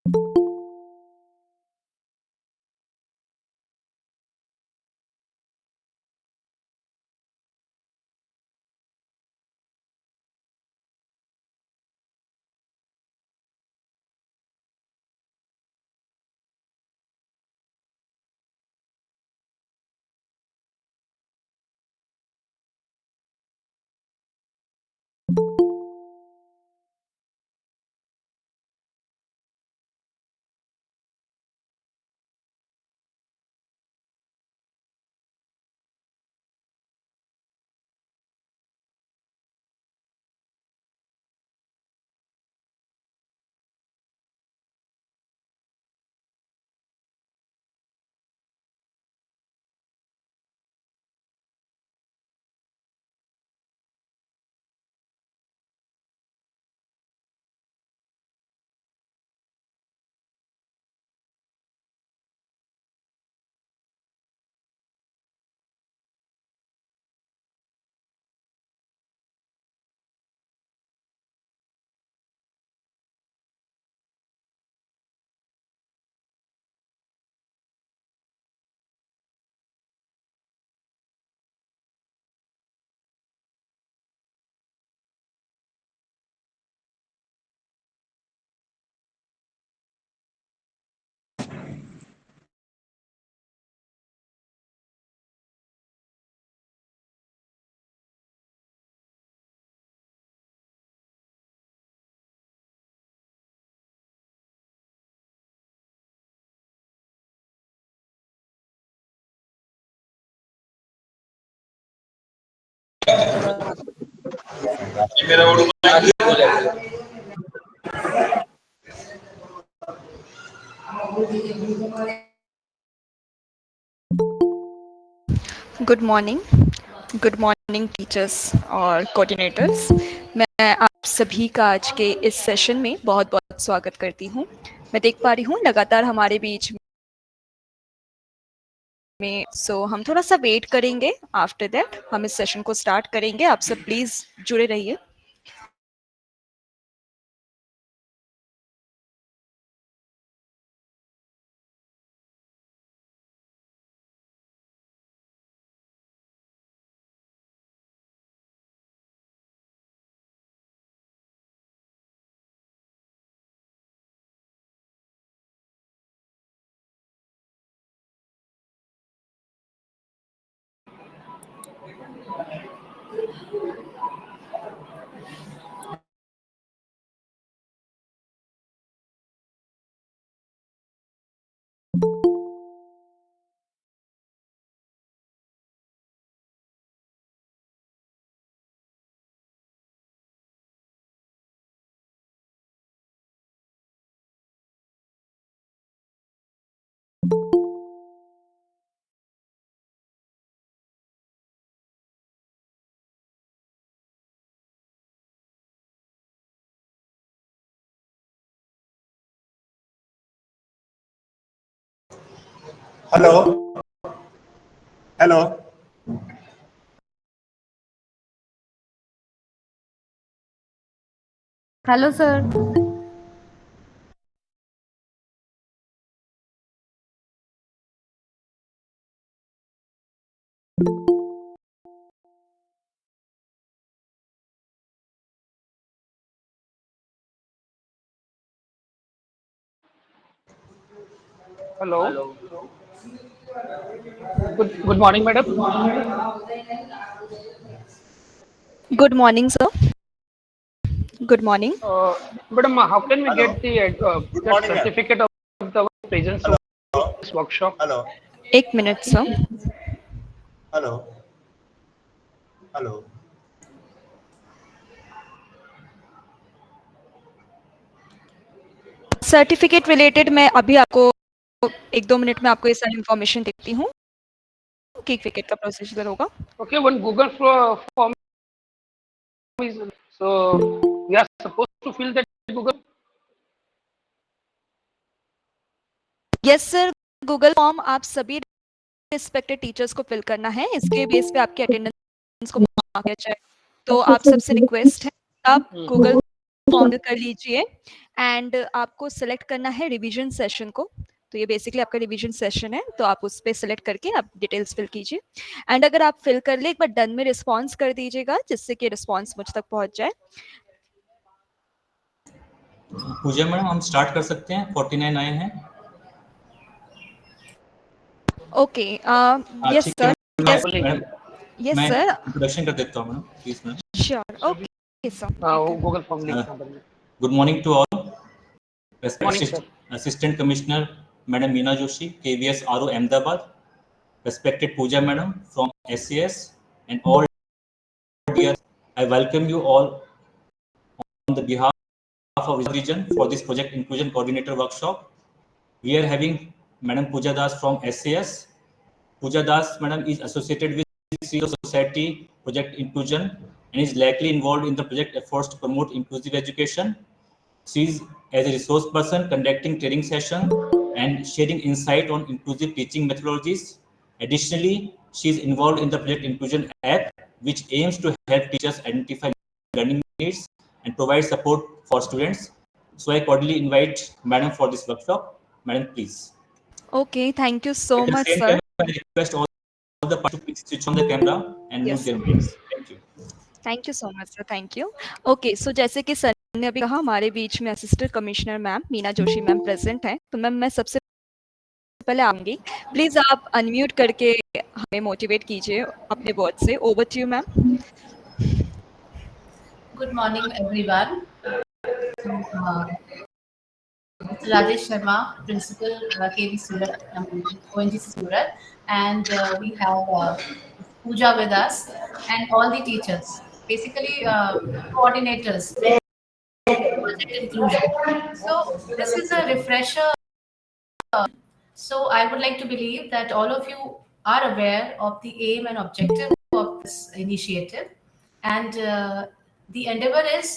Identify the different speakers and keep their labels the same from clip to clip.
Speaker 1: Good morning. Good morning teachers और coordinators. मैं आप सभी का आज के इस सेशन में बहुत बहुत स्वागत करती हूँ। मैं देख पा रही हूँ लगातार हमारे बीच में हम थोड़ा सा वेट करेंगे। आफ्टर दैट हम इस सेशन को स्टार्ट करेंगे। आप सब प्लीज़ जुड़े रहिए।
Speaker 2: Hello hello
Speaker 3: hello sir.
Speaker 4: Hello. Good morning madam.
Speaker 1: Good morning sir. Good morning.
Speaker 4: Madam, how can we
Speaker 2: hello
Speaker 4: get the
Speaker 2: good
Speaker 4: that
Speaker 2: morning ma'am.
Speaker 4: certificate of the presence to
Speaker 2: hello
Speaker 4: this workshop?
Speaker 2: Hello
Speaker 1: एक minute sir.
Speaker 2: Hello hello
Speaker 1: certificate related मैं अभी आपको 1-2 minute में आपको ये सारी information देती हूँ कि क्रिकेट का प्रोसीजर होगा।
Speaker 4: Okay, one Google form is, so we are supposed to fill that Google.
Speaker 1: Yes sir, Google form आप सभी रिस्पेक्टेड टीचर्स को फिल करना है। इसके बेस पे आपकी अटेंडेंस को मार्क किया जाए। तो आप सबसे रिक्वेस्ट है आप गूगल फॉर्म कर लीजिए एंड आपको सेलेक्ट करना है रिवीजन सेशन को। तो ये बेसिकली आपका रिवीजन सेशन है, तो आप उस पर सेलेक्ट करके आप डिटेल्स फिल कीजिए एंड अगर आप फिल कर ले एक बार डन में रिस्पॉन्स कर दीजिएगा जिससे कि रिस्पॉन्स मुझ तक पहुंच जाए।
Speaker 3: पूजा मैडम हम स्टार्ट कर सकते हैं, 49 आए हैं।
Speaker 1: ओके यस
Speaker 3: ठीक है
Speaker 1: सर, यस
Speaker 3: मैडम,
Speaker 1: यस
Speaker 3: मैं
Speaker 1: सर,
Speaker 3: इंट्रोडक्शन कर देता हूँ madam, please madam.
Speaker 1: Sure, okay sir.
Speaker 4: Google Form लिखना पड़ेगा।
Speaker 3: Good morning to all.
Speaker 4: Morning, sir.
Speaker 3: Assistant Commissioner Madam Meena Joshi, KVS RO Ahmedabad, respected Pooja Madam from SCS, and all dear, I welcome you all on the behalf of region for this project inclusion coordinator workshop. We are having Madam Pooja Das from SCS. Pooja Das Madam is associated with Civil Society Project Inclusion and is likely involved in the project efforts to promote inclusive education. She is as a resource person conducting training sessions and sharing insight on inclusive teaching methodologies. Additionally, she is involved in the Project Inclusion App, which aims to help teachers identify learning needs and provide support for students. So I cordially invite Madam for this workshop. Madam, please.
Speaker 1: Okay, thank you so
Speaker 3: At the
Speaker 1: much,
Speaker 3: same
Speaker 1: sir.
Speaker 3: time, I request all the participants to switch on the camera and mute
Speaker 1: Yes.
Speaker 3: their mics. Thank you.
Speaker 1: Thank you so much sir, thank you. Okay, so जैसे कि sir ने अभी कहा हमारे बीच में assistant commissioner ma'am Meena Joshi ma'am present हैं, तो मैम मैं सबसे पहले आऊंगी, प्लीज आप अनम्यूट करके हमें मोटिवेट कीजिए अपने वर्ड से। Over to you ma'am.
Speaker 5: Good morning, everyone. Uh, Mr. Rajesh Sharma, Principal KV Surat, ONGC Surat, and we have Pooja with us, and all the teachers, basically coordinators, project inclusion. So this is a refresher. So I would like to believe that all of you are aware of the aim and objective of this initiative, and the endeavor is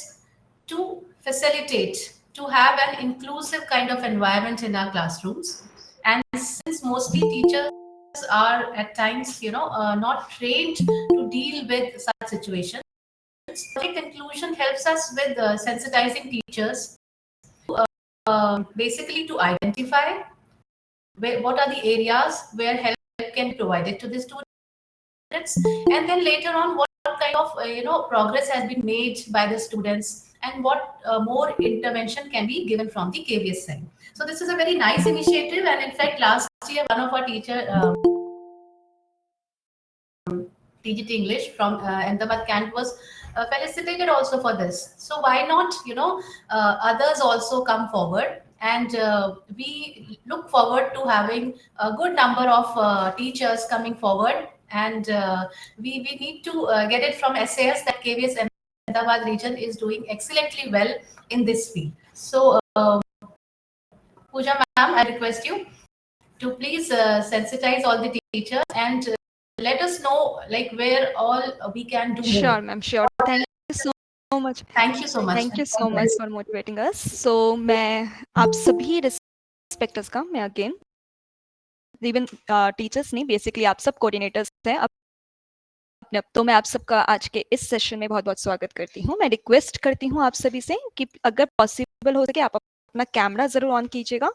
Speaker 5: to facilitate, to have an inclusive kind of environment in our classrooms. And since mostly teachers are at times, not trained to deal with such situations, project inclusion helps us with sensitizing teachers, basically to identify what are the areas where help can be provided to the students, and then later on what kind of progress has been made by the students, and what more intervention can be given from the KVS side. So this is a very nice initiative, and in fact last year one of our teacher TGT English from Ahmedabad camp was felicitated also for this. So why not, others also come forward, and we look forward to having a good number of teachers coming forward, and we need to get it from SAS that KVS Ahmedabad region is doing excellently well in this field. So Pooja ma'am, I request you to please sensitize all the teachers and let us know like where all we can do more.
Speaker 1: Sure ma'am, sure, thank you so much,
Speaker 5: Thank you so much.
Speaker 1: Thank you so much for motivating us. So मैं आप सभी respecters का, मैं again even teachers नहीं, basically आप सब coordinators हैं अपने, तो मैं आप सबका आज के इस सेशन में बहुत बहुत स्वागत करती हूँ। मैं रिक्वेस्ट करती हूँ आप सभी से कि अगर पॉसिबल हो सके आप अपना कैमरा जरूर ऑन कीजिएगा,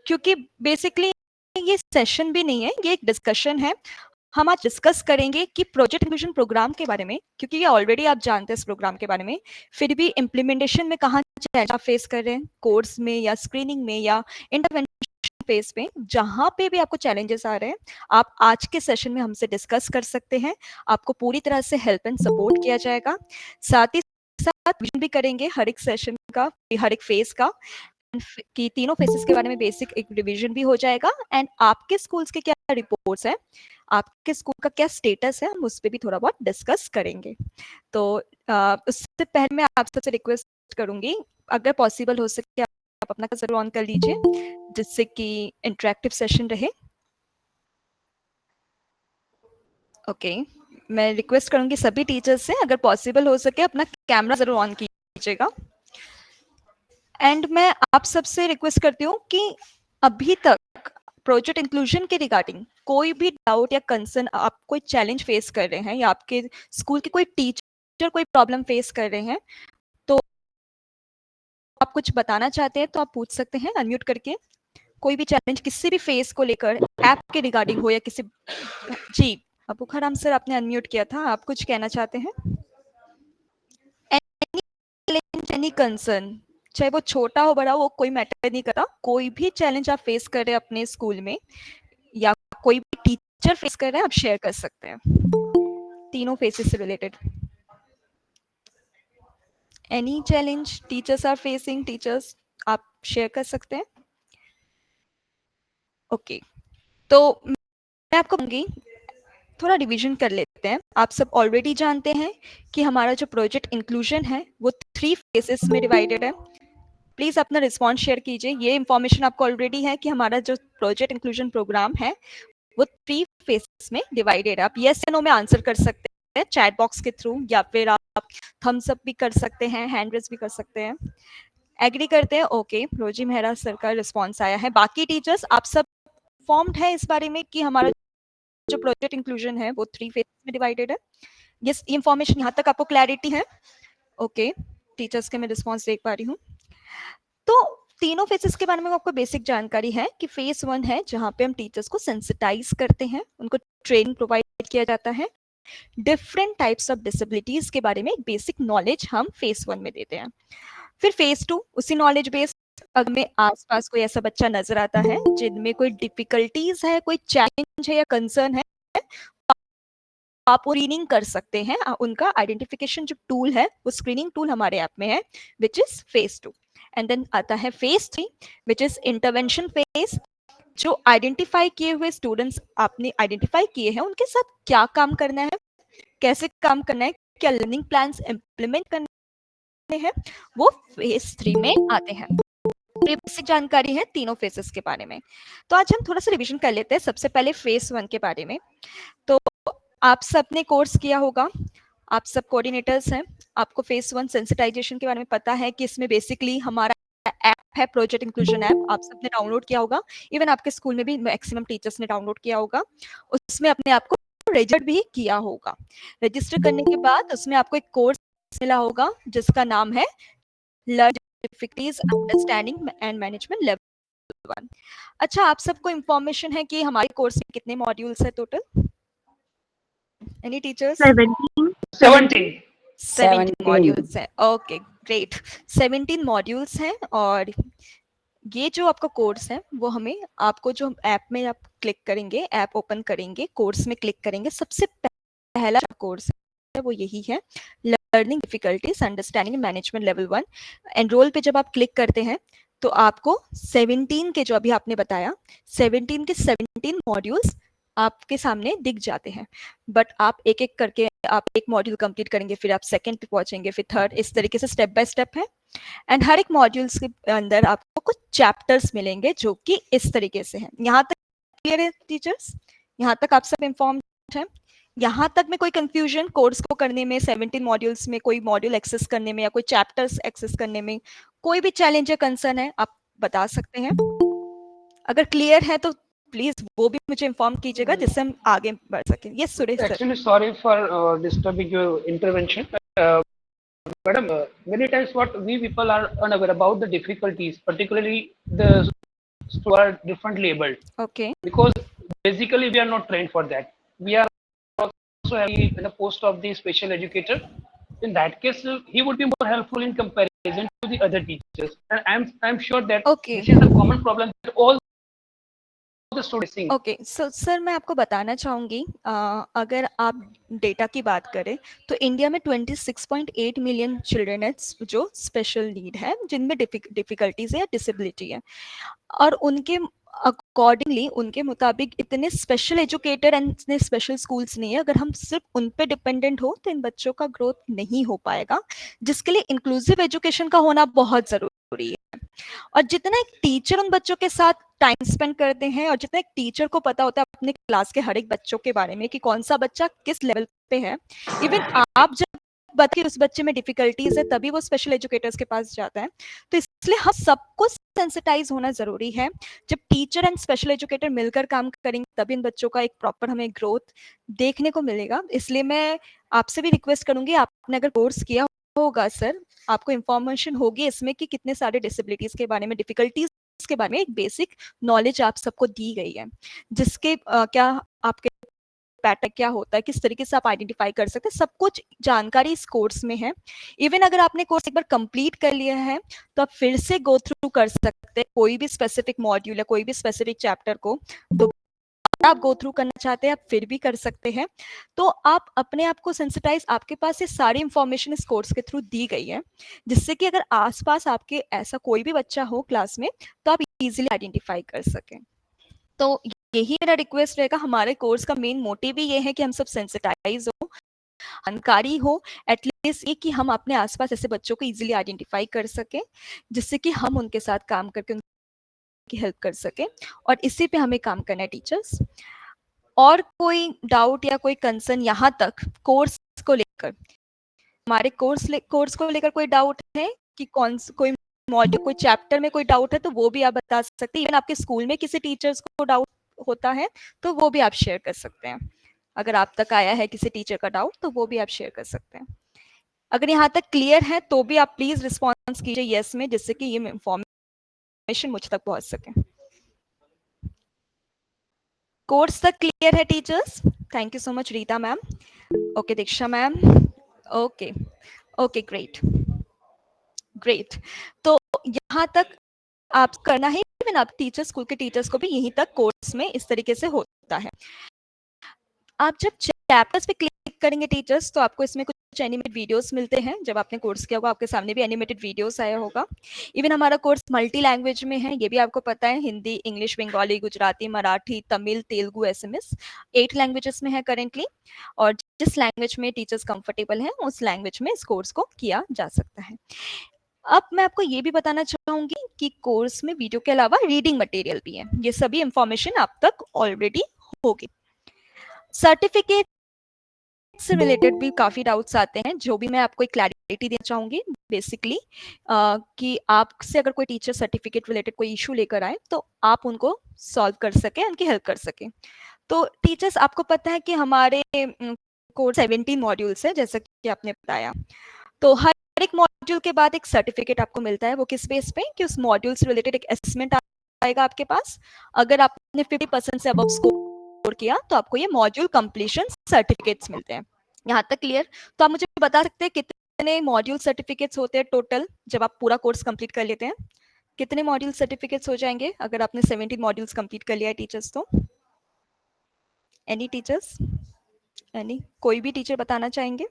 Speaker 1: क्योंकि बेसिकली ये सेशन भी नहीं है, ये एक डिस्कशन है। हम आज डिस्कस करेंगे कि प्रोजेक्ट इंक्लूजन प्रोग्राम के बारे में, क्योंकि ये ऑलरेडी आप जानते हैं इस प्रोग्राम के बारे में, फिर भी इम्प्लीमेंटेशन में कहाँ चैलेंज फेस कर रहे हैं, कोर्स में या स्क्रीनिंग में या इंटरवेंशन फेज में, जहां पे भी आपको चैलेंजेस आ रहे हैं आप आज के सेशन में हमसे डिस्कस कर सकते हैं। आपको पूरी तरह से हेल्प एंड सपोर्ट किया जाएगा, साथ ही साथ विजन भी करेंगे हर एक सेशन का, हर एक फेज का, कि तीनों फेसेस के बारे में बेसिक एक रिवीजन भी हो जाएगा, एंड आपके स्कूल्स के क्या रिपोर्ट्स हैं, आपके स्कूल का क्या स्टेटस है, हम उस पर भी थोड़ा बहुत डिस्कस करेंगे। तो उससे पहले मैं आप सबसे रिक्वेस्ट करूंगी अगर पॉसिबल हो सके आप अपना जरूर ऑन कर लीजिए जिससे कि इंटरेक्टिव सेशन रहे। ओके, मैं रिक्वेस्ट करूंगी सभी टीचर्स से अगर पॉसिबल हो सके अपना कैमरा जरूर ऑन कीजिएगा। एंड मैं आप सबसे रिक्वेस्ट करती हूँ कि अभी तक प्रोजेक्ट इंक्लूजन के रिगार्डिंग कोई भी डाउट या कंसर्न, आप कोई चैलेंज फेस कर रहे हैं या आपके स्कूल के कोई टीचर कोई प्रॉब्लम फेस कर रहे हैं, तो आप कुछ बताना चाहते हैं तो आप पूछ सकते हैं अनम्यूट करके। कोई भी चैलेंज किसी भी फेस को लेकर, ऐप के रिगार्डिंग हो या किसी। जी अबू खराम सर, आपने अनम्यूट किया था, आप कुछ कहना चाहते हैं? एनी चैलेंज, एनी कंसर्न, चाहे वो छोटा हो बड़ा हो, वो कोई मैटर नहीं करता। कोई भी चैलेंज आप फेस कर रहे हैं अपने स्कूल में या कोई भी टीचर फेस कर रहे हैं, आप शेयर कर सकते हैं, तीनों फेसेस से related. Any challenge teachers are facing, teachers आप शेयर कर सकते हैं। ओके तो मैं आपको कहूँगी, थोड़ा रिवीजन कर लेते हैं। आप सब ऑलरेडी जानते हैं कि हमारा जो प्रोजेक्ट इंक्लूजन है वो 3 फेसेस में डिवाइडेड है। प्लीज अपना रिस्पॉन्स शेयर कीजिए। ये इंफॉर्मेशन आपको ऑलरेडी है कि हमारा जो प्रोजेक्ट इंक्लूजन प्रोग्राम है वो 3 फेसेस में डिवाइडेड है। आप यस या नो में आंसर कर सकते हैं चैट बॉक्स के थ्रू, या फिर आप थम्स अप भी कर सकते हैं, हैंड रेज भी कर सकते हैं। एग्री करते हैं? ओके, रोजी मेहरा सर का रिस्पॉन्स आया है। बाकी टीचर्स आप सब फॉर्म्ड है इस बारे में कि हमारा जो प्रोजेक्ट इंक्लूजन है वो 3 फेज में डिवाइडेड है। ये इंफॉर्मेशन यहाँ तक आपको क्लैरिटी है? ओके, टीचर्स के मैं रिस्पॉन्स देख पा रही हूँ। तो तीनों फेसेस के बारे में आपको बेसिक जानकारी है कि फेज 1 है जहाँ पे हम टीचर्स को सेंसिटाइज करते हैं, उनको ट्रेनिंग प्रोवाइड किया जाता है। डिफरेंट टाइप्स ऑफ डिसेबिलिटीज के बारे में एक बेसिक नॉलेज हम फेज 1 में देते हैं। फिर फेज 2 उसी नॉलेज बेस्ड, अगर में आसपास कोई ऐसा बच्चा नजर आता है जिनमें कोई डिफिकल्टीज है, कोई चैलेंज है या कंसर्न है, आप स्क्रीनिंग कर सकते हैं। उनका आइडेंटिफिकेशन जो टूल है वो स्क्रीनिंग टूल हमारे ऐप में है, which is phase 2। And then आता है phase 3 which is intervention phase. जो आइडेंटिफाई किए हुए स्टूडेंट्स आपने आइडेंटिफाई किए हैं उनके साथ क्या काम करना है, कैसे काम करना है, क्या लर्निंग प्लान्स इंप्लीमेंट करने हैं, वो फेज 3 में आते हैं। ये बेसिक जानकारी है तीनों फेजेस के बारे में। तो आज हम थोड़ा सा रिवीजन कर लेते हैं। सबसे पहले फेज 1 के बारे में। तो आप सबने कोर्स किया होगा, आप सब कोऑर्डिनेटर्स हैं, आपको फेज 1 सेंसिटाइजेशन के बारे में पता है कि इसमें बेसिकली हमारा ऐप है प्रोजेक्ट इंक्लूजन ऐप, आप सबने डाउनलोड किया होगा। इवन आपके स्कूल में भी मैक्सिमम टीचर्स ने डाउनलोड किया होगा। उसमें अपने आप को रजिस्टर भी किया होगा। रजिस्टर करने के बाद उसमें आपको एक कोर्स मिला होगा जिसका नाम है learn difficulties understanding and management level 1। अच्छा, आप सबको इंफॉर्मेशन है कि हमारे कोर्स में कितने मॉड्यूल्स है टोटल? Any teachers?
Speaker 4: 17.
Speaker 1: 17 मॉड्यूल्स है। ओके ग्रेट, 17 मॉड्यूल्स हैं। और ये जो आपका कोर्स है वो हमें, आपको जो ऐप में आप क्लिक करेंगे, ऐप ओपन करेंगे, कोर्स में क्लिक करेंगे, सबसे पहला कोर्स है वो यही है, learning difficulties understanding management level 1। Enrol पे जब आप क्लिक करते हैं तो आपको 17 के, जो अभी आपने बताया, 17 के 17 मॉड्यूल्स आपके सामने दिख जाते हैं। बट आप एक एक करके, आप एक मॉड्यूल कंप्लीट करेंगे, फिर आप सेकंड पे पहुंचेंगे, फिर थर्ड, इस तरीके से स्टेप बाय स्टेप है। एंड हर एक मॉड्यूल्स के अंदर आपको कुछ चैप्टर्स मिलेंगे जो कि इस तरीके से हैं। यहाँ तक क्लियर है टीचर्स? यहाँ तक आप सब इंफॉर्म्ड हैं? यहाँ तक में कोई कंफ्यूजन कोर्स को करने में, 17 मॉड्यूल्स में कोई मॉड्यूल एक्सेस करने में या कोई चैप्टर्स एक्सेस करने में कोई भी चैलेंज या कंसर्न है, आप बता सकते हैं। अगर क्लियर है तो प्लीज वो भी मुझे इन्फॉर्म कीजिएगा जिससे हम आगे बढ़ सकें। Yes Suresh sir.
Speaker 4: Actually, sorry for disturbing your intervention. Madam, many times what we people are unaware about the difficulties, particularly the who are differently abled,
Speaker 1: okay
Speaker 4: because basically we are not trained for that. We are also having in the post of the special educator. In that case, he would be more helpful in comparison to the other teachers. And I'm sure that
Speaker 1: okay
Speaker 4: this is a common problem that all the students see.
Speaker 1: Okay so sir मैं आपको बताना चाहूँगी, अगर आप data की बात करें तो इंडिया में 26.8 मिलियन चिल्ड्रन है जो स्पेशल नीड है, जिनमें डिफिकल्टीज है या डिसेबिलिटी है। और उनके अकॉर्डिंगली, उनके मुताबिक इतने स्पेशल एजुकेटर एंड इतने स्पेशल स्कूल्स नहीं है। अगर हम सिर्फ उन पे डिपेंडेंट हो तो इन बच्चों का ग्रोथ नहीं हो पाएगा, जिसके लिए इंक्लूसिव एजुकेशन का होना बहुत जरूरी है। और जितना एक टीचर उन बच्चों के साथ टाइम स्पेंड करते हैं और जितना एक टीचर को पता होता है अपने क्लास के हर एक बच्चों के बारे में कि कौन सा बच्चा किस लेवल पे है, इवन आप जब बच्चे उस बच्चे में डिफिकल्टीज है तभी वो स्पेशल एजुकेटर्स के पास जाता है। तो इसलिए हम सबको सेंसिटाइज होना जरूरी है। जब टीचर एंड स्पेशल एजुकेटर मिलकर काम करेंगे तभी इन बच्चों का एक प्रॉपर हमें ग्रोथ देखने को मिलेगा। इसलिए मैं आपसे भी रिक्वेस्ट करूंगी, आपने अगर कोर्स किया होगा सर आपको इंफॉर्मेशन होगी इसमें कि कितने सारे डिसेबिलिटीज के बारे में, डिफिकल्टीज के बारे में एक बेसिक नॉलेज आप सबको दी गई है, जिसके क्या आपके पैटर्न क्या होता है, किस तरीके से आप आइडेंटिफाई कर सकते हैं, सब कुछ जानकारी इस कोर्स में है। इवन अगर आपने कोर्स एक बार कंप्लीट कर लिया है तो आप फिर से गो थ्रू कर सकते हैं कोई भी स्पेसिफिक मॉड्यूल या कोई भी स्पेसिफिक चैप्टर को, तो आप गो थ्रू करना चाहते हैं आप फिर भी कर सकते हैं। तो आप अपने आप को सेंसिटाइज, आपके पास ये सारी इंफॉर्मेशन इस कोर्स के थ्रू दी गई है, जिससे कि अगर आसपास आपके ऐसा कोई भी बच्चा हो क्लास में तो आप इजीली आइडेंटिफाई कर सकें। तो यही मेरा रिक्वेस्ट रहेगा। हमारे कोर्स का मेन मोटिव ही ये है कि हम सब सेंसिटाइज हो, जानकारी हो, एटलीस्ट ये कि हम अपने आसपास ऐसे बच्चों को इजीली आइडेंटिफाई कर सकें, जिससे कि हम उनके साथ काम करके उनकी हेल्प कर सकें, और इसी पे हमें काम करना है टीचर्स। और कोई डाउट या कोई कंसर्न यहाँ तक कोर्स को लेकर, हमारे कोर्स को लेकर कोई डाउट है कि कोई मॉड्यूल, कोई चैप्टर में कोई डाउट है तो वो भी आप बता सकते हैं। इवन आपके स्कूल में किसी टीचर्स को डाउट होता है तो वो भी आप शेयर कर सकते हैं। अगर आप तक आया है किसी टीचर का डाउट तो वो भी आप शेयर कर सकते हैं। अगर यहाँ तक क्लियर है तो भी आप प्लीज रिस्पॉन्स कीजिए यस में, जिससे कि ये इंफॉर्मेशन मुझ तक पहुंच सके। कोर्स तक क्लियर है teachers? Thank you so much Rita ma'am. Okay Diksha ma'am. Okay okay great great. तो यहाँ तक आप करना है, इवन आप टीचर्स, स्कूल के टीचर्स को भी यहीं तक कोर्स में इस तरीके से होता है। आप जब चैप्टर्स पे क्लिक करेंगे टीचर्स तो आपको इसमें कुछ एनिमेटेड वीडियोस मिलते हैं। जब आपने कोर्स किया होगा आपके सामने भी एनिमेटेड वीडियोस आया होगा। इवन हमारा कोर्स मल्टी लैंग्वेज में है, ये भी आपको पता है, Hindi, English, Bengali, Gujarati, Marathi, Tamil, Telugu, SMS 8 languages में है करेंटली। और जिस लैंग्वेज में टीचर्स कंफर्टेबल हैं उस लैंग्वेज में इस कोर्स को किया जा सकता है। अब मैं आपको ये भी बताना चाहूंगी कि कोर्स में वीडियो के अलावा रीडिंग मटेरियल भी है। ये सभी इंफॉर्मेशन आप तक ऑलरेडी होगी। सर्टिफिकेट से रिलेटेड भी काफी डाउट्स आते हैं, जो भी मैं आपको एक क्लैरिटी देना चाहूंगी बेसिकली, कि आपसे अगर कोई टीचर सर्टिफिकेट रिलेटेड कोई इशू लेकर आए तो आप उनको सॉल्व कर सकें, उनकी हेल्प कर सकें। तो टीचर्स, आपको पता है कि हमारे कोर्स 17 मॉड्यूल्स है जैसा कि आपने बताया। तो हर एक मॉड्यूल के बाद एक सर्टिफिकेट आपको मिलता है। वो किस बेस पे? कि उस मॉड्यूल से रिलेटेड एक असेसमेंट आएगा आपके पास। अगर आपने 50% से अबव स्कोर किया तो आपको ये मॉड्यूल कंप्लीशन सर्टिफिकेट्स मिलते हैं। यहाँ तक क्लियर? तो आप मुझे बता सकते हैं कितने मॉड्यूल सर्टिफिकेट्स होते हैं टोटल जब आप पूरा कोर्स कंप्लीट कर लेते हैं? कितने मॉड्यूल सर्टिफिकेट्स हो जाएंगे अगर आपने 17 मॉड्यूल्स कंप्लीट कर लिया है टीचर्स? तो एनी टीचर्स? एनी? कोई भी टीचर बताना चाहेंगे?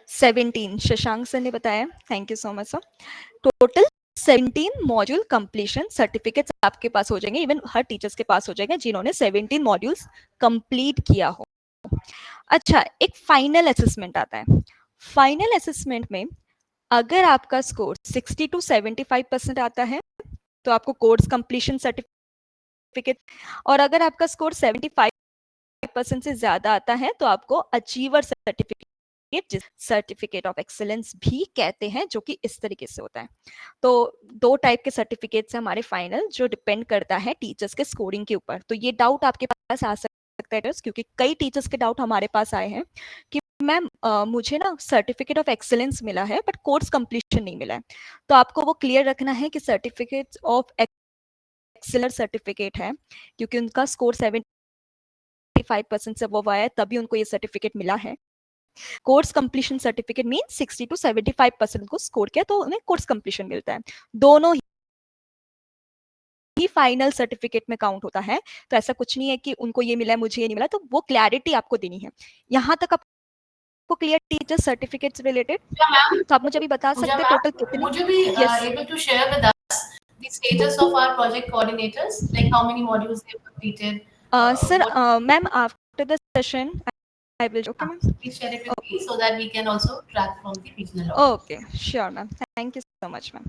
Speaker 1: 17 शशांक सर ने बताया। Thank you so much sir. Total 17 module completion certificates आपके पास हो जाएंगे। इवन हर टीचर्स के पास हो जाएगा जिन्होंने 17 मॉड्यूल्स कंप्लीट किया हो। अच्छा, एक फाइनल असेसमेंट आता है। फाइनल असेसमेंट में अगर आपका स्कोर 60 to 75% आता है तो आपको कोर्स कंप्लीशन सर्टिफिकेट, और अगर आपका स्कोर 75% से ज्यादा आता है तो आपको अचीवर सर्टिफिकेट ऑफ एक्सीलेंस भी कहते हैं, जो कि इस तरीके से होता है। तो 2 टाइप के सर्टिफिकेट्स हैं हमारे फाइनल, जो डिपेंड करता है टीचर्स के स्कोरिंग के ऊपर। तो ये डाउट आपके पास आ सकता है क्योंकि कई टीचर्स के डाउट हमारे पास आए हैं कि मैम मुझे ना सर्टिफिकेट ऑफ एक्सीलेंस मिला है बट कोर्स कंप्लीशन नहीं मिला है। तो आपको वो क्लियर रखना है कि सर्टिफिकेट ऑफ एक्सीलेंस सर्टिफिकेट है, क्योंकि उनका स्कोर 75% से वो आया तभी उनको ये सर्टिफिकेट मिला है। Course completion certificate mean 60 to 75% को स्कोर किया तो उन्हें कोर्स कंप्लीशन मिलता है। दोनों ही फाइनल सर्टिफिकेट में काउंट होता है। तो ऐसा कुछ नहीं है कि उनको ये मिला है मुझे ये नहीं मिला, तो वो क्लैरिटी आपको देनी है। यहाँ तक आपको क्लियर टीचर सर्टिफिकेट्स रिलेटेड? तो आप मुझे अभी बता सकते हैं टोटल कितने?
Speaker 5: Would you be able to share with us the status of our project coordinators, like how many modules they have completed?
Speaker 1: Sir, ma'am, after the session I will. Okay, ma'am.
Speaker 5: Please share it with me so that we can also track from the regional office.
Speaker 1: Okay, sure, ma'am. Thank you so much, ma'am.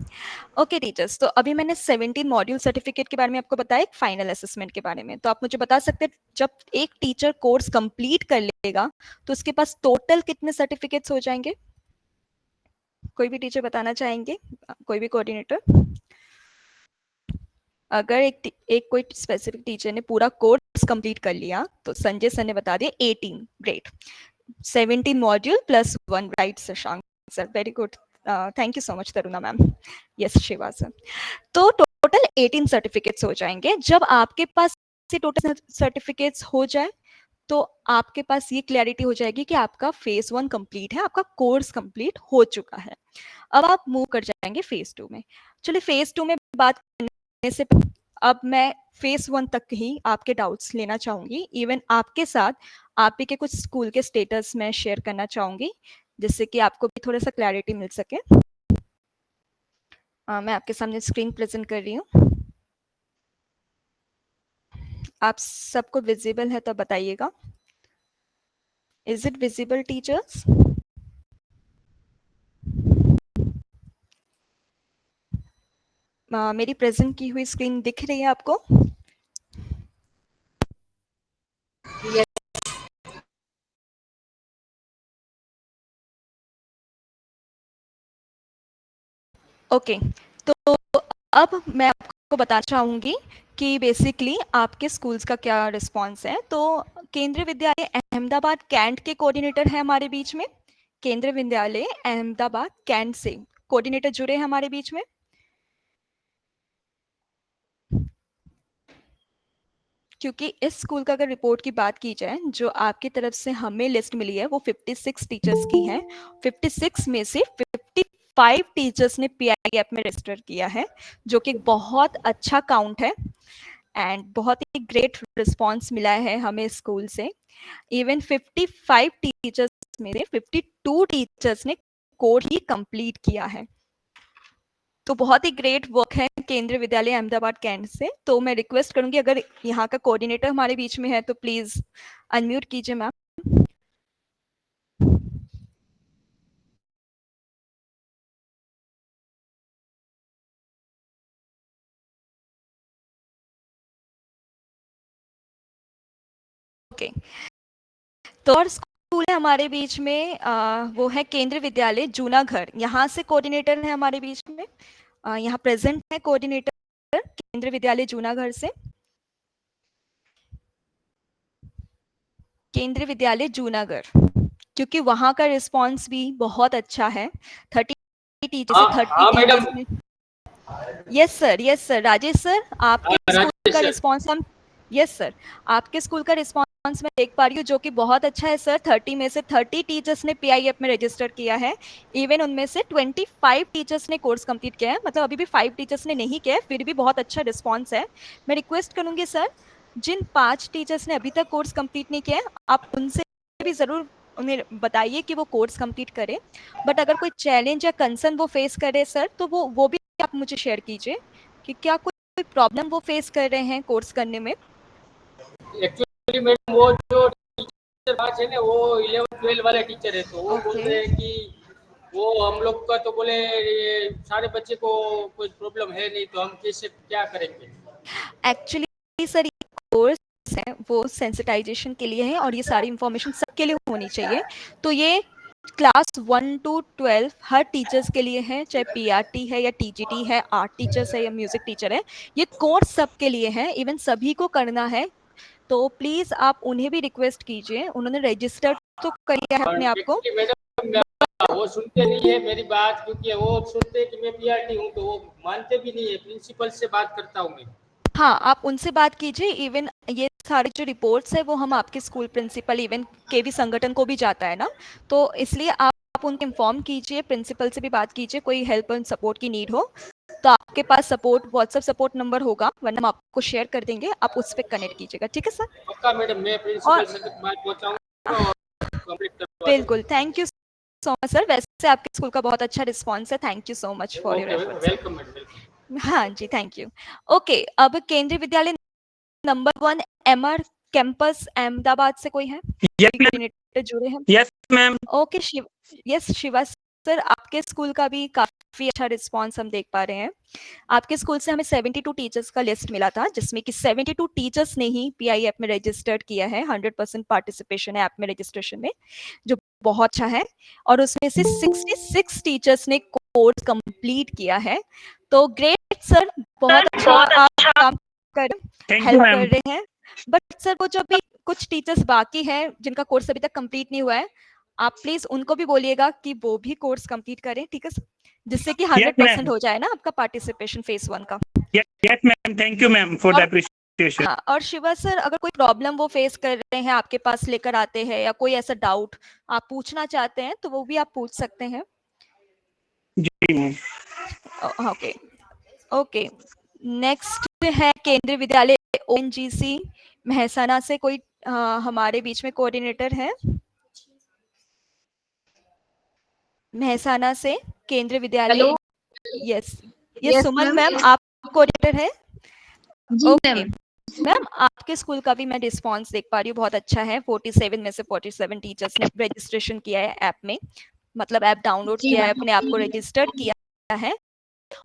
Speaker 1: Okay, teachers. तो अभी मैंने 17 module certificate के बारे में आपको बताया, एक final assessment के बारे में। तो आप मुझे बता सकते हैं जब एक टीचर कोर्स कंप्लीट कर लेगा तो उसके पास टोटल कितने सर्टिफिकेट्स हो जाएंगे? कोई भी टीचर बताना चाहेंगे? कोई भी कोऑर्डिनेटर? अगर एक कोई स्पेसिफिक टीचर ने पूरा कोर्स कंप्लीट कर लिया तो संजय सर ने बता दिया 18। Great. 17 module plus 1, right Shashank sir, very good. Thank you so much Taruna ma'am. Yes Shiva sir. तो टोटल 18 सर्टिफिकेट्स हो जाएंगे. जब आपके पास ये टोटल सर्टिफिकेट्स हो जाए तो आपके पास ये क्लैरिटी हो जाएगी कि आपका फेज 1 कंप्लीट है, आपका कोर्स कंप्लीट हो चुका है. अब आप मूव कर जाएंगे फेज 2 में. चलिए फेज 2 में बात करने से अब मैं फेज 1 तक ही आपके डाउट्स लेना चाहूंगी. इवन आपके साथ आप ही के कुछ स्कूल के स्टेटस में शेयर करना चाहूंगी जिससे कि आपको भी थोड़ा सा क्लैरिटी मिल सके. मैं आपके सामने स्क्रीन प्रेजेंट कर रही हूँ. आप सबको विजिबल है तो बताइएगा. Is it visible teachers? मेरी प्रेजेंट की हुई स्क्रीन दिख रही है आपको? ओके. तो अब मैं आपको बताना चाहूंगी कि बेसिकली आपके स्कूल्स का क्या रिस्पांस है. तो केंद्रीय विद्यालय अहमदाबाद कैंट के कोऑर्डिनेटर है हमारे बीच में. केंद्रीय विद्यालय अहमदाबाद कैंट से कोऑर्डिनेटर जुड़े हैं हमारे बीच में. क्योंकि इस स्कूल का अगर रिपोर्ट की बात की जाए, जो आपकी तरफ से हमें लिस्ट मिली है वो 56 टीचर्स की है. 56 में से 55 टीचर्स ने पीआई ऐप में रजिस्टर किया है, जो कि बहुत अच्छा काउंट है एंड बहुत ही ग्रेट रिस्पांस मिला है हमें स्कूल से. इवन 55 टीचर्स में से 52 टीचर्स ने कोर्स ही कंप्लीट किया है. तो बहुत ही ग्रेट वर्क है केंद्रीय विद्यालय अहमदाबाद कैंट से. तो मैं रिक्वेस्ट करूंगी अगर यहाँ का कोऑर्डिनेटर हमारे बीच में है तो प्लीज अनम्यूट कीजिए मैम. ओके. तो और स्कूल है हमारे बीच में, वो है केंद्रीय विद्यालय जूनागढ़. यहाँ से कोऑर्डिनेटर है हमारे बीच में. यहाँ प्रेजेंट है कोऑर्डिनेटर केंद्रीय विद्यालय जूनागढ़ से. केंद्रीय विद्यालय जूनागढ़, क्योंकि वहाँ का रिस्पांस भी बहुत अच्छा है. 30 टीचर्स से 30 teachers. Yes sir. Rajesh sir, आपके स्कूल का रिस्पांस हम यस सर आपके स्कूल का रिस्पांस मैं देख पा रही हूँ जो कि बहुत अच्छा है सर. 30 में से 30 टीचर्स ने पीआई ऐप में रजिस्टर किया है. इवन उनमें से 25 टीचर्स ने कोर्स कंप्लीट किया है. मतलब अभी भी 5 टीचर्स ने नहीं किया है, फिर भी बहुत अच्छा रिस्पांस है. मैं रिक्वेस्ट करूंगी सर, जिन 5 टीचर्स ने अभी तक कोर्स कंप्लीट नहीं किया है, आप उनसे भी ज़रूर उन्हें बताइए कि वो कोर्स कंप्लीट करें. बट अगर कोई चैलेंज या कंसर्न वो फेस करे सर, तो वो भी आप मुझे शेयर कीजिए कि क्या कोई प्रॉब्लम वो फेस कर रहे हैं कोर्स करने में.
Speaker 6: एक्चुअली मैडम वो जो टीचर पास है ना वो 11-12 वाले टीचर है, तो वो बोल रहे हैं कि वो हम लोग का तो बोले ये सारे बच्चे को कोई प्रॉब्लम है नहीं, तो हम कैसे क्या करेंगे.
Speaker 1: एक्चुअली सर ये कोर्स है वो सेंसिटाइजेशन के लिए है और ये सारी इंफॉर्मेशन सबके लिए होनी चाहिए. तो ये क्लास 1 to 12 हर टीचर्स के लिए है, चाहे पीआरटी है या टीजीटी है, आर्ट टीचर्स है या म्यूजिक टीचर है. ये कोर्स सबके लिए है, इवन सभी को करना है. तो प्लीज आप उन्हें भी रिक्वेस्ट कीजिए. उन्होंने रजिस्टर तो किया है अपने आप को.
Speaker 6: मैडम वो सुनते नहीं है मेरी बात, क्योंकि वो सुनते हैं कि मैं पीआरटी हूँ तो वो मानते भी नहीं है. प्रिंसिपल से बात करता हूँ मैं.
Speaker 1: हाँ, आप उनसे बात कीजिए. इवन ये सारी जो रिपोर्ट्स है वो हम आपके स्कूल प्रिंसिपल इवन केवी संगठन को भी जाता है ना, तो इसलिए आप उनको इन्फॉर्म कीजिए. प्रिंसिपल से भी बात कीजिए. कोई हेल्प एंड सपोर्ट की नीड हो तो आपके पास सपोर्ट व्हाट्सएप सपोर्ट नंबर होगा, वरना हम आपको शेयर कर देंगे, आप उस पर कनेक्ट कीजिएगा. ठीक है सर?
Speaker 6: पक्का मैडम, मैं प्रिंसिपल से बात पहुंचाऊंगा और कंप्लीट करवा.
Speaker 1: बिल्कुल. Thank you so much sir. वैसे आपके स्कूल का बहुत अच्छा रिस्पॉन्स है. Thank you so much for your efforts.
Speaker 6: Welcome madam.
Speaker 1: हाँ जी, थैंक यू. ओके, अब केंद्रीय विद्यालय नंबर 1 एमआर कैंपस अहमदाबाद से कोई है? कोऑर्डिनेटर जुड़े हैं?
Speaker 7: Yes ma'am.
Speaker 1: Okay Shiva sir, आपके स्कूल का भी काफी अच्छा रिस्पांस हम देख पा रहे हैं. आपके स्कूल से हमें 72 टीचर्स का लिस्ट मिला था, जिसमें कि 72 टीचर्स ने ही पीआई ऐप में रजिस्टर्ड किया है. 100% पार्टिसिपेशन है ऐप में रजिस्ट्रेशन में, जो बहुत अच्छा है. और उसमें से 66 टीचर्स ने कोर्स कंप्लीट किया है. तो ग्रेट सर, बहुत अच्छा आप काम हेल्प कर रहे हैं. बट सर वो जो अभी कुछ टीचर्स बाकी हैं जिनका कोर्स अभी तक कंप्लीट नहीं हुआ है, आप प्लीज उनको भी बोलिएगा कि वो भी कोर्स कंप्लीट करें, ठीक है सर, जिससे कि
Speaker 7: Yes,
Speaker 1: 100%
Speaker 7: ma'am.
Speaker 1: हो जाए ना आपका पार्टिसिपेशन फेज 1 का।
Speaker 7: Yes, ma'am. Thank you, ma'am, for the
Speaker 1: और
Speaker 7: appreciation.
Speaker 1: हाँ, और शिवा सर अगर कोई प्रॉब्लम वो फेस कर रहे हैं आपके पास लेकर आते हैं, या कोई ऐसा डाउट आप पूछना चाहते हैं, तो वो भी आप पूछ सकते हैं।
Speaker 7: जी मैम।
Speaker 1: ओके ओके, नेक्स्ट है केंद्रीय विद्यालय ओएनजीसी मेहसाना से कोई हमारे बीच में कोऑर्डिनेटर है? मेहसाना से केंद्रीय विद्यालय।
Speaker 8: हेलो।
Speaker 1: यस
Speaker 8: Yes,
Speaker 1: सुमन
Speaker 8: ma'am.
Speaker 1: मैम, आप कोऑर्डिनेटर है?
Speaker 8: जी
Speaker 1: ओके
Speaker 8: मैम।
Speaker 1: मैम, आपके स्कूल का भी मैं रिस्पॉन्स देख पा रही हूँ, बहुत अच्छा है। 47 में से 47 टीचर्स ने रजिस्ट्रेशन किया है ऐप में, मतलब ऐप डाउनलोड
Speaker 8: जी
Speaker 1: किया है,
Speaker 8: मैम।
Speaker 1: अपने आप को रजिस्टर्ड किया है।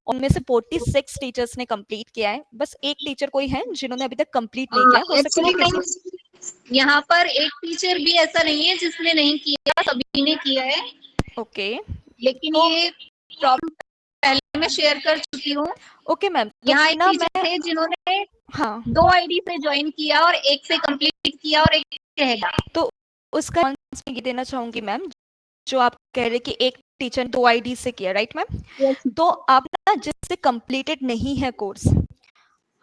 Speaker 1: उनमें से 46 टीचर्स ने कंप्लीट किया है। बस एक टीचर कोई है जिन्होंने अभी तक कंप्लीट नहीं किया, हो सकता है
Speaker 8: एक्चुअली
Speaker 1: वो
Speaker 8: मैम यहाँ पर एक टीचर भी ऐसा नहीं है जिसने नहीं किया, सभी ने किया है।
Speaker 1: ओके
Speaker 8: लेकिन
Speaker 1: तो
Speaker 8: ये प्रॉब्लम पहले मैं शेयर कर चुकी हूँ।
Speaker 1: ओके मैम, तो
Speaker 8: यहाँ
Speaker 1: फिर
Speaker 8: एक
Speaker 1: ना
Speaker 8: टीचर
Speaker 1: मैं
Speaker 8: थे जिन्होंने
Speaker 1: हाँ
Speaker 8: 2 आईडी से ज्वाइन किया और एक से कंप्लीट किया और एक रहेगा।
Speaker 1: तो उसका response मैं ये देना चाहूंगी मैम, जो आप कह रहे कि एक टीचर 2 आईडी से किया, राइट मैम? तो आप ना जिससे कंप्लीटेड नहीं है कोर्स,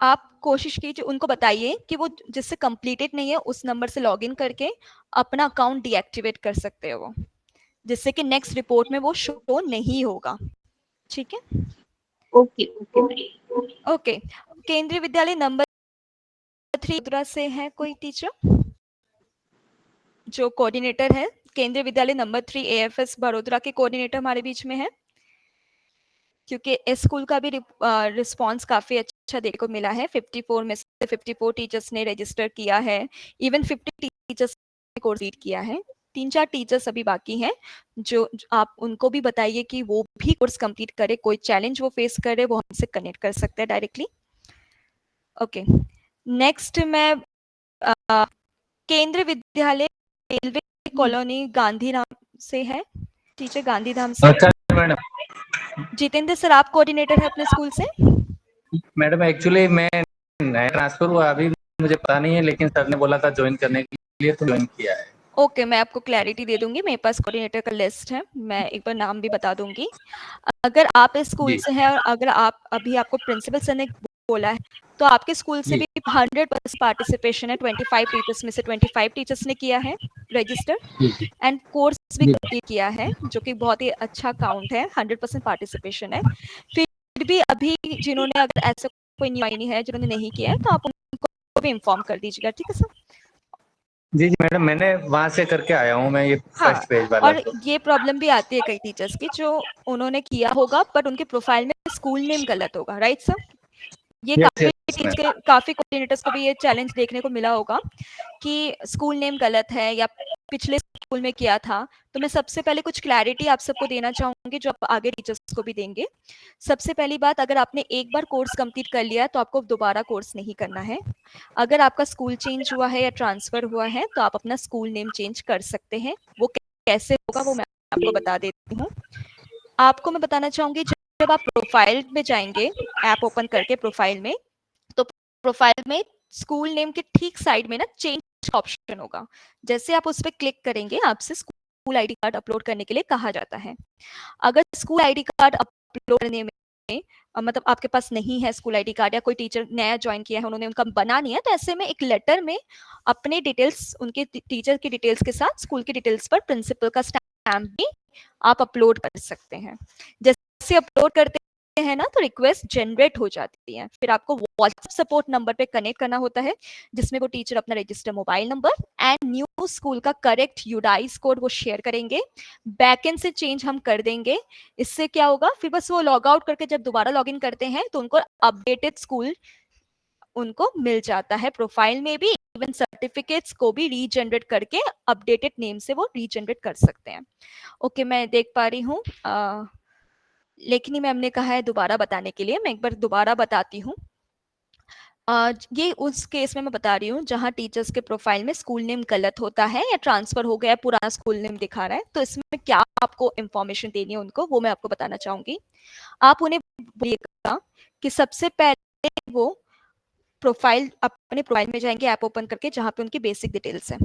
Speaker 1: आप कोशिश कीजिए उनको बताइए कि वो जिससे कंप्लीटेड नहीं है उस नंबर से लॉगिन करके अपना अकाउंट डीएक्टिवेट कर सकते हो वो, जिससे कि नेक्स्ट रिपोर्ट में वो शो नहीं होगा, ठीक है?
Speaker 8: Okay okay.
Speaker 1: ओके, केंद्रीय विद्यालय नंबर 3 से है कोई टीचर जो कोऑर्डिनेटर है? केंद्रीय विद्यालय नंबर 3 एएफएस बड़ोदरा के कोऑर्डिनेटर हमारे बीच में है, क्योंकि इस स्कूल का भी रिस्पांस काफी अच्छा देखने को मिला है। 54 में से 54 टीचर्स ने रजिस्टर किया है, इवन 50 टीचर्स ने कोर्स लीड किया है। 3-4 टीचर्स अभी बाकी हैं, जो आप उनको भी बताइए कि वो भी कोर्स कंप्लीट करे। कोई चैलेंज वो फेस करे वो हमसे कनेक्ट कर सकते हैं डायरेक्टली। ओके, नेक्स्ट मैं केंद्रीय विद्यालय रेलवे कॉलोनी गांधीधाम से है टीचर, गांधीधाम से।
Speaker 9: अच्छा मैडम।
Speaker 1: जितेंद्र सर, आप कोऑर्डिनेटर है अपने स्कूल से?
Speaker 9: मैडम एक्चुअली मैं नया ट्रांसफर हुआ, अभी मुझे पता नहीं है, लेकिन सर ने बोला था ज्वाइन करने के लिए तो ज्वाइन किया है।
Speaker 1: ओके, मैं आपको क्लैरिटी दे दूंगी, मेरे पास कोऑर्डिनेटर का लिस्ट है, मैं एक बार नाम भी बता दूंगी। अगर आप इस स्कूल
Speaker 9: जी
Speaker 1: से हैं और अगर आप अभी आपको प्रिंसिपल सर ने बोला है, तो आपके स्कूल से
Speaker 9: जी
Speaker 1: भी 100% पार्टिसिपेशन है। 25 टीचर्स में से 25 टीचर्स ने किया है रजिस्टर
Speaker 9: जी
Speaker 1: एंड कोर्स भी
Speaker 9: जी
Speaker 1: कंप्लीट किया है, जो कि बहुत ही अच्छा काउंट है। 100% पार्टिसिपेशन है। फिर भी अभी जिन्होंने अगर ऐसा कोई न्यू है जिन्होंने नहीं किया है, तो आप उनको भी इन्फॉर्म कर दीजिएगा, ठीक है सर?
Speaker 9: जी मैडम, मैंने वहां से करके आया हूँ मैं, ये
Speaker 1: हाँ,
Speaker 9: फर्स्ट पेज वाला
Speaker 1: और
Speaker 9: तो।
Speaker 1: ये प्रॉब्लम भी आती है कई टीचर्स की, जो उन्होंने किया होगा बट उनके प्रोफाइल में स्कूल नेम गलत होगा, राइट सर? ये
Speaker 9: यस यस मैम।
Speaker 1: काफी कोऑर्डिनेटर्स को भी ये चैलेंज देखने को मिला होगा कि स्कूल नेम गलत है या पिछले स्कूल में किया था। तो मैं सबसे पहले कुछ क्लैरिटी आप सबको देना चाहूंगी, जो आप आगे टीचर्स को भी देंगे। सबसे पहली बात, अगर आपने एक बार कोर्स कंप्लीट कर लिया तो आपको दोबारा कोर्स नहीं करना है। अगर आपका स्कूल चेंज हुआ है या ट्रांसफर हुआ है, तो आप अपना स्कूल नेम चेंज कर सकते हैं। वो कैसे होगा वो मैं आपको बता देती हूँ। आपको मैं बताना चाहूंगी, जब आप प्रोफाइल में जाएंगे, ऐप ओपन करके प्रोफाइल में, तो प्रोफाइल में स्कूल नेम के ठीक साइड में ना चेंज ऑप्शन होगा। जैसे आप उस पर क्लिक करेंगे, आपसे स्कूल आईडी कार्ड अपलोड करने के लिए कहा जाता है। अगर स्कूल आईडी कार्ड अपलोड करने में मतलब आपके पास नहीं है स्कूल आईडी कार्ड, या कोई टीचर नया ज्वाइन किया है, उन्होंने उनका बना नहीं है, तो ऐसे में एक लेटर में अपने डिटेल्स, उनके टीचर की डिटेल्स के साथ स्कूल की डिटेल्स पर प्रिंसिपल का स्टैम्प भी आप अपलोड कर सकते हैं। जैसे अपलोड करते हैं ना, तो रिक्वेस्ट जनरेट हो जाती है। फिर आपको व्हाट्सएप सपोर्ट नंबर पे कनेक्ट करना होता है, जिसमें वो टीचर अपना register mobile number and new school का करेक्ट यूडाइस कोड वो शेयर करेंगे। बैकएंड से चेंज हम कर देंगे। इससे क्या होगा, फिर बस वो लॉग आउट करके जब दोबारा लॉग इन करते हैं, तो उनको अपडेटेड स्कूल उनको मिल जाता है प्रोफाइल में भी। इवन सर्टिफिकेट्स को भी रीजनरेट करके अपडेटेड नेम से वो रीजनरेट कर सकते हैं। ओके, मैं देख पा रही हूँ लेकिन मैम ने कहा है दोबारा बताने के लिए, मैं एक बार दोबारा बताती हूँ। ये उस केस में मैं बता रही हूँ जहाँ टीचर्स के प्रोफाइल में स्कूल नेम गलत होता है या ट्रांसफर हो गया, पुराना स्कूल नेम दिखा रहा है। तो इसमें क्या आपको इंफॉर्मेशन देनी है उनको, वो मैं आपको बताना चाहूंगी। आप उन्हें बोलिएगा कि सबसे पहले वो प्रोफाइल, अपने प्रोफाइल में जाएंगे ऐप ओपन करके, जहाँ पे उनकी बेसिक डिटेल्स है।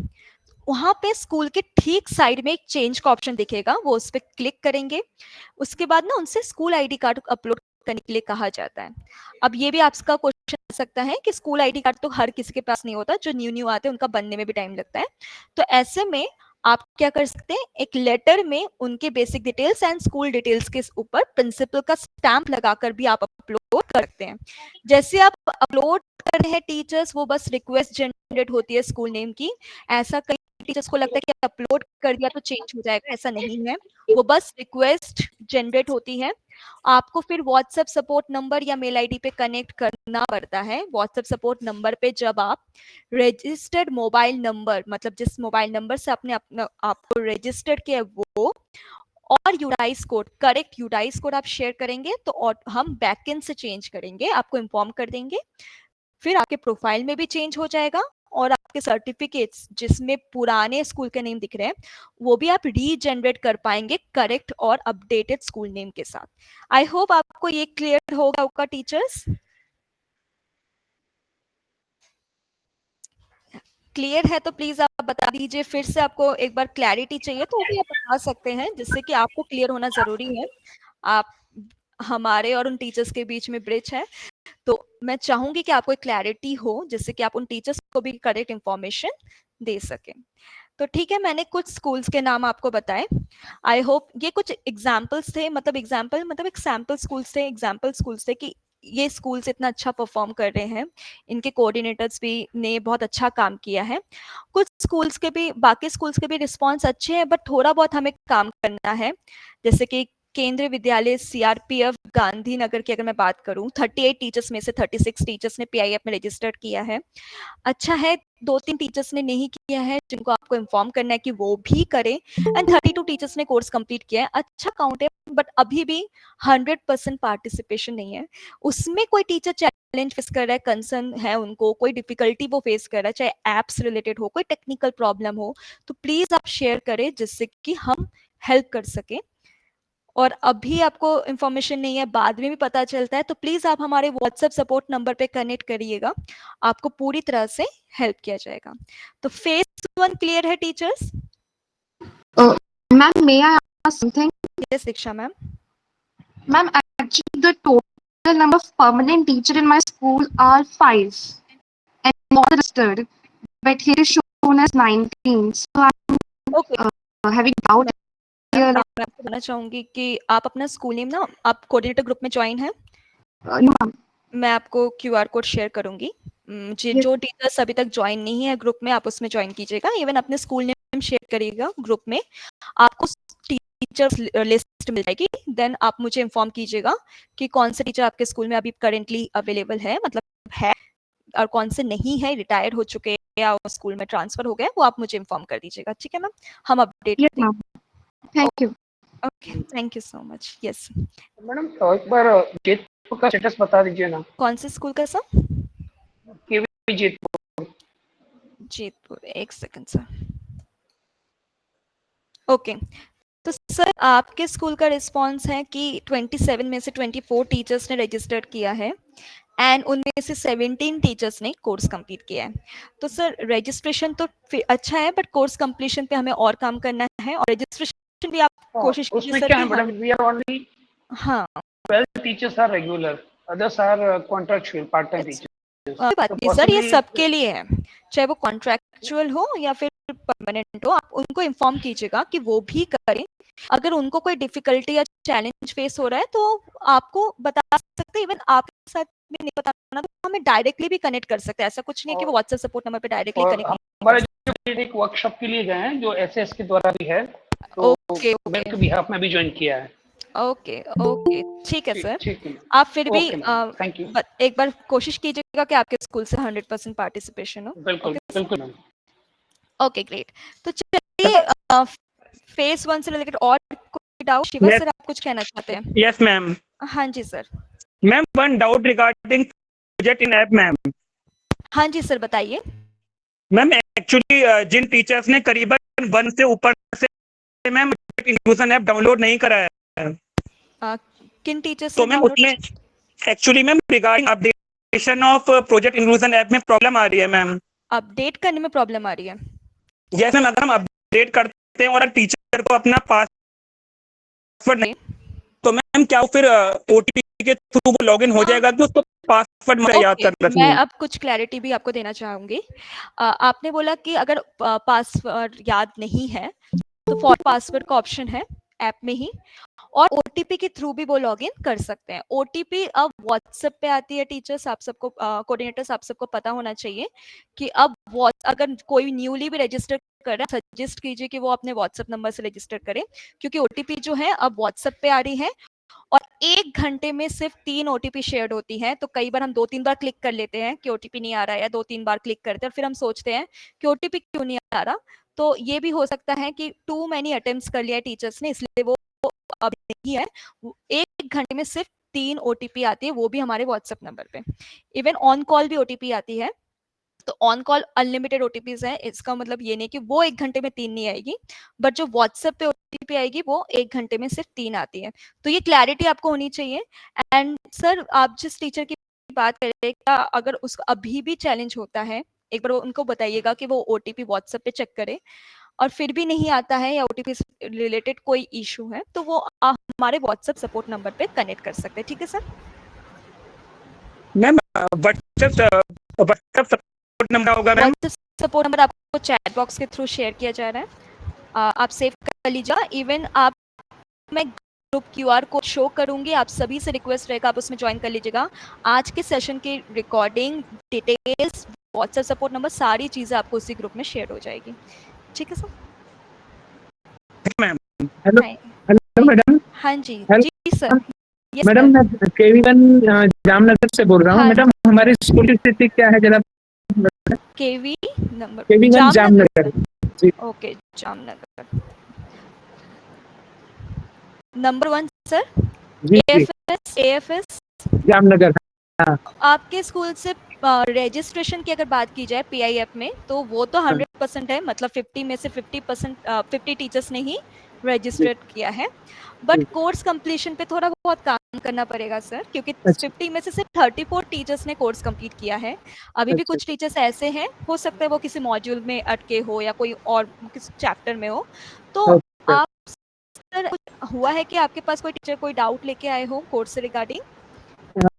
Speaker 1: वहाँ पे स्कूल के ठीक साइड में एक चेंज का ऑप्शन दिखेगा, वो उस पर क्लिक करेंगे। उसके बाद ना उनसे स्कूल आईडी कार्ड अपलोड करने के लिए कहा जाता है। अब ये भी आपका क्वेश्चन आ सकता है कि स्कूल आईडी कार्ड तो हर किसी के पास नहीं होता, जो न्यू न्यू आते हैं उनका बनने में भी टाइम लगता है। तो ऐसे में आप क्या कर सकते हैं, एक लेटर में उनके basic details and school details के ऊपर प्रिंसिपल का स्टैंप लगाकर भी आप अपलोड कर सकते हैं। जैसे आप अपलोड कर रहे हैं टीचर्स, वो बस रिक्वेस्ट जनरेट होती है स्कूल नेम की। ऐसा कई टीचर्स को लगता है कि अपलोड कर दिया तो चेंज हो जाएगा, ऐसा नहीं है। वो बस रिक्वेस्ट जनरेट होती है। आपको फिर व्हाट्सएप सपोर्ट नंबर या मेल आईडी पे कनेक्ट करना पड़ता है। व्हाट्सएप सपोर्ट नंबर पे जब आप रजिस्टर्ड मोबाइल नंबर, मतलब जिस मोबाइल नंबर से आपने अपना आपको रजिस्टर्ड किया वो, और UDISE code, correct UDISE code आप शेयर करेंगे तो और हम बैकएंड से चेंज करेंगे, आपको इन्फॉर्म कर देंगे। फिर आपके प्रोफाइल में भी चेंज हो जाएगा और आपके सर्टिफिकेट्स जिसमें पुराने स्कूल के नेम दिख रहे हैं वो भी आप रीजनरेट कर पाएंगे करेक्ट और अपडेटेड स्कूल नेम के साथ। आई होप आपको ये क्लियर होगा टीचर्स। क्लियर है तो प्लीज आप बता दीजिए। फिर से आपको एक बार क्लैरिटी चाहिए तो वो भी आप बता सकते हैं, जिससे कि आपको क्लियर होना जरूरी है। आप हमारे और उन टीचर्स के बीच में ब्रिज है, तो मैं चाहूंगी कि आपको क्लैरिटी हो जिससे कि आप उन टीचर्स को भी करेक्ट इंफॉर्मेशन दे सकें। तो ठीक है, मैंने कुछ स्कूल्स के नाम आपको बताए। आई होप ये कुछ एग्जाम्पल्स थे, मतलब एग्जाम्पल मतलब एक सैम्पल स्कूल्स थे, एग्जाम्पल स्कूल्स थे कि ये स्कूल्स इतना अच्छा परफॉर्म कर रहे हैं, इनके कोऑर्डिनेटर्स भी ने बहुत अच्छा काम किया है। कुछ स्कूल्स के भी, बाकी स्कूल्स के भी रिस्पॉन्स अच्छे हैं, बट थोड़ा बहुत हमें काम करना है। जैसे कि केंद्रीय विद्यालय सीआरपीएफ गांधीनगर की अगर मैं बात करूं, 38 टीचर्स में से 36 टीचर्स ने पीआईएफ में रजिस्टर्ड किया है। अच्छा है, 2-3 टीचर्स ने नहीं किया है, जिनको आपको इन्फॉर्म करना है कि वो भी करें। एंड 32 टीचर्स ने कोर्स कंप्लीट किया है, अच्छा काउंट है, बट अभी भी 100% पार्टिसिपेशन नहीं है। उसमें कोई टीचर चैलेंज फेस कर रहा है, कंसर्न है उनको, कोई डिफिकल्टी वो फेस कर रहा है, चाहे एप्स रिलेटेड हो, कोई टेक्निकल प्रॉब्लम हो, तो प्लीज आप शेयर करें जिससे कि हम हेल्प कर सकें। और अभी आपको इंफॉर्मेशन नहीं है, बाद में भी पता चलता है, तो प्लीज आप हमारे व्हाट्सएप सपोर्ट नंबर पे कनेक्ट करिएगा, आपको पूरी तरह से हेल्प किया जाएगा। तो फेज 1 क्लियर है teachers?
Speaker 10: Ma'am, may I ask something?
Speaker 1: Yes Diksha ma'am.
Speaker 10: Ma'am, actually the total number of permanent teacher in my school are 5 and all registered, but here is shown as 19. So I'm
Speaker 1: okay,
Speaker 10: having doubt here.
Speaker 1: मैं आपको बताना चाहूंगी कि आप अपना school name ना, आप coordinator group में ज्वाइन है?
Speaker 10: No, ma'am.
Speaker 1: मैं आपको क्यूआर कोड शेयर करूंगी।
Speaker 10: Yes.
Speaker 1: जो टीचर्स अभी तक ज्वाइन नहीं है ग्रुप में, आप उसमें ज्वाइन कीजिएगा। इवन अपने स्कूल नेम शेयर करिएगा ग्रुप में, आपको टीचर्स लिस्ट मिल जाएगी। देन आप मुझे इन्फॉर्म कीजिएगा कि कौन से टीचर आपके स्कूल में अभी करेंटली अवेलेबल है, मतलब है, और कौन से नहीं है, रिटायर हो चुके हैं या स्कूल में ट्रांसफर हो गए, वो आप मुझे इन्फॉर्म कर दीजिएगा। ठीक है मैम, हम अपडेट
Speaker 10: Yes,
Speaker 1: करेंगे।
Speaker 10: ma'am. Thank you.
Speaker 1: Okay, thank you so much. Yes,
Speaker 4: madam एक बार जेतपुर का स्टेटस बता दीजिए ना।
Speaker 1: कौन से स्कूल का सर?
Speaker 4: केवी जेतपुर।
Speaker 1: जेतपुर, एक सेकंड सर। ओके, तो सर आपके स्कूल का रिस्पांस है कि 27 में से 24 टीचर्स ने रजिस्टर्ड किया है एंड उनमें से 17 टीचर्स ने कोर्स कंप्लीट किया है। तो सर रजिस्ट्रेशन तो अच्छा है, बट कोर्स कंप्लीशन पे हमें और काम करना है, और रजिस्ट्रेशन भी आप कोशिश कीजिए
Speaker 4: उसमें
Speaker 1: सर
Speaker 4: क्या
Speaker 1: कि
Speaker 4: है मैडम, वी आर ओनली
Speaker 1: हाँ
Speaker 4: 12 teachers are regular, others are contractual part time teachers.
Speaker 1: कोई बात नहीं सर, ये सबके लिए है, चाहे वो कॉन्ट्रैक्चुअल हो या फिर परमानेंट हो। आप उनको इन्फॉर्म कीजिएगा कि वो भी करें। अगर उनको कोई डिफिकल्टी या चैलेंज फेस हो रहा है तो आपको बता सकते हैं। इवन आपके साथ भी नहीं बताना तो हमें डायरेक्टली भी कनेक्ट कर सकते हैं। ऐसा कुछ नहीं कि वो व्हाट्सएप सपोर्ट नंबर पे डायरेक्टली कनेक्ट नहीं।
Speaker 4: हमारे जो एक वर्कशॉप के लिए गए हैं जो एसएस के द्वारा भी है, तो
Speaker 1: ओके
Speaker 4: बैंक बिहाफ में भी ज्वाइन किया है।
Speaker 1: ओके ओके, ठीक है सर।
Speaker 4: ठीक है,
Speaker 1: आप फिर भी
Speaker 4: थैंक यू।
Speaker 1: एक बार कोशिश कीजिएगा कि आपके स्कूल से 100% पार्टिसिपेशन हो।
Speaker 4: बिल्कुल बिल्कुल मैम।
Speaker 1: ओके ग्रेट, तो चलिए फेज 1 से रिलेटेड और कोई डाउट? शिवा
Speaker 7: Yes.
Speaker 1: सर आप कुछ कहना चाहते हैं?
Speaker 7: Yes, ma'am.
Speaker 1: हाँ जी sir.
Speaker 7: Ma'am, one doubt regarding project in app, ma'am.
Speaker 1: हाँ जी सर, बताइए।
Speaker 7: मैम एक्चुअली जिन टीचर्स ने करीबन 1 से ऊपर से मैम इंक्लूजन ऐप डाउनलोड नहीं कराया है,
Speaker 1: किन टीचर्स
Speaker 7: तो
Speaker 1: ने
Speaker 7: मैम
Speaker 1: डाउनलोड?
Speaker 7: उसमें actually ma'am regarding updation of project inclusion app में प्रॉब्लम आ रही है मैम।
Speaker 1: अपडेट करने में प्रॉब्लम आ रही है?
Speaker 7: यस मैम, अगर हम अपडेट करते हैं और टीचर को अपना पासवर्ड नहीं, तो मैम क्या वो फिर ओटीपी के थ्रू वो लॉगिन हो जाएगा कि उसको पासवर्ड याद कर रखनी
Speaker 1: मैं
Speaker 7: है?
Speaker 1: अब कुछ क्लैरिटी भी आपको देना चाहूंगी। आपने बोला कि अगर पासवर्ड याद नहीं है तो फॉर पासवर्ड का ऑप्शन है ऐप में ही, और ओटीपी के थ्रू भी वो लॉगिन कर सकते हैं। ओटीपी अब व्हाट्सएप पे आती है टीचर्स, आप सबको कोऑर्डिनेटर्स आप सबको पता होना चाहिए कि अब अगर कोई न्यूली भी रजिस्टर कर रहा है, सजेस्ट कीजिए कि वो अपने व्हाट्सएप नंबर से रजिस्टर करें, क्योंकि ओटीपी जो है अब व्हाट्सएप पे आ रही है और 1 घंटे में सिर्फ 3 ओटीपी शेयर होती हैं। तो कई बार हम 2-3 बार क्लिक कर लेते हैं कि ओटीपी नहीं आ रहा है, या 2-3 बार क्लिक करते हैं, फिर हम सोचते हैं कि ओटीपी क्यों नहीं आ रहा। तो ये भी हो सकता है कि टू मैनी अटेम्प्ट्स कर लिया है टीचर्स ने, इसलिए वो अब नहीं है। 1 घंटे में सिर्फ 3 ओटीपी आती है, वो भी हमारे व्हाट्सएप नंबर पे। इवन ऑन कॉल भी ओटीपी आती है, तो ऑन कॉल अनलिमिटेड ओटीपीज है। इसका मतलब ये नहीं कि वो 1 घंटे में 3 नहीं आएगी, बट जो व्हाट्सएप पे ओटीपी आएगी वो 1 घंटे में सिर्फ 3 आती है। तो ये क्लैरिटी आपको होनी चाहिए। एंड सर, आप जिस टीचर की बात कर रहे हैं, क्या अगर उसका अभी भी चैलेंज होता है, एक बार उनको बताइएगा कि वो ओटीपी व्हाट्सएप पे चेक करे, और फिर भी नहीं आता है या ओटीपी से रिलेटेड कोई इशू है, तो वो हमारे व्हाट्सएप सपोर्ट नंबर पे कनेक्ट कर सकते हैं। ठीक है sir?
Speaker 7: Ma'am WhatsApp support number होगा मैम?
Speaker 1: व्हाट्सएप सपोर्ट नंबर आपको चैट बॉक्स के थ्रू शेयर किया जा रहा है, आप सेव कर लीजिएगा। इवन आप, मैं ग्रुप क्यूआर कोड शो करूंगी, आप सभी से रिक्वेस्ट रहेगा आप उसमें ज्वाइन कर लीजिएगा। आज के सेशन की recording, details, WhatsApp support number, सारी चीजें आपको उसी ग्रुप में शेयर हो जाएगी। ठीक है sir?
Speaker 7: Ma'am
Speaker 11: hello hello madam.
Speaker 1: हाँ जी।
Speaker 11: हेलो
Speaker 1: जी सर। यस
Speaker 11: मैडम, मैं केवी1 जामनगर से बोल रहा हूँ।
Speaker 1: हाँ।
Speaker 11: मैडम, हमारी स्कूल की स्थिति क्या है जरा?
Speaker 1: केवी नंबर
Speaker 11: केवी1 जामनगर। जी
Speaker 1: ओके, जामनगर नंबर 1 सर।
Speaker 11: जी जी,
Speaker 1: एएफएस
Speaker 11: जामनगर। हाँ
Speaker 1: आपके स्कूल से रजिस्ट्रेशन की अगर बात की जाए पीआईएफ में, तो वो तो 100% है, मतलब 50 में से 50% 50 टीचर्स ने ही रजिस्टर्ड किया है। बट कोर्स कंप्लीशन पे थोड़ा बहुत काम करना पड़ेगा सर, क्योंकि 50 में से सिर्फ 34 टीचर्स ने कोर्स कंप्लीट किया है। अभी भी कुछ टीचर्स ऐसे हैं, हो सकता है वो किसी मॉड्यूल में अटके हो या कोई और किसी चैप्टर में हो। तो आप सर, हुआ है कि आपके पास कोई टीचर कोई डाउट लेके आए हो कोर्स से रिगार्डिंग?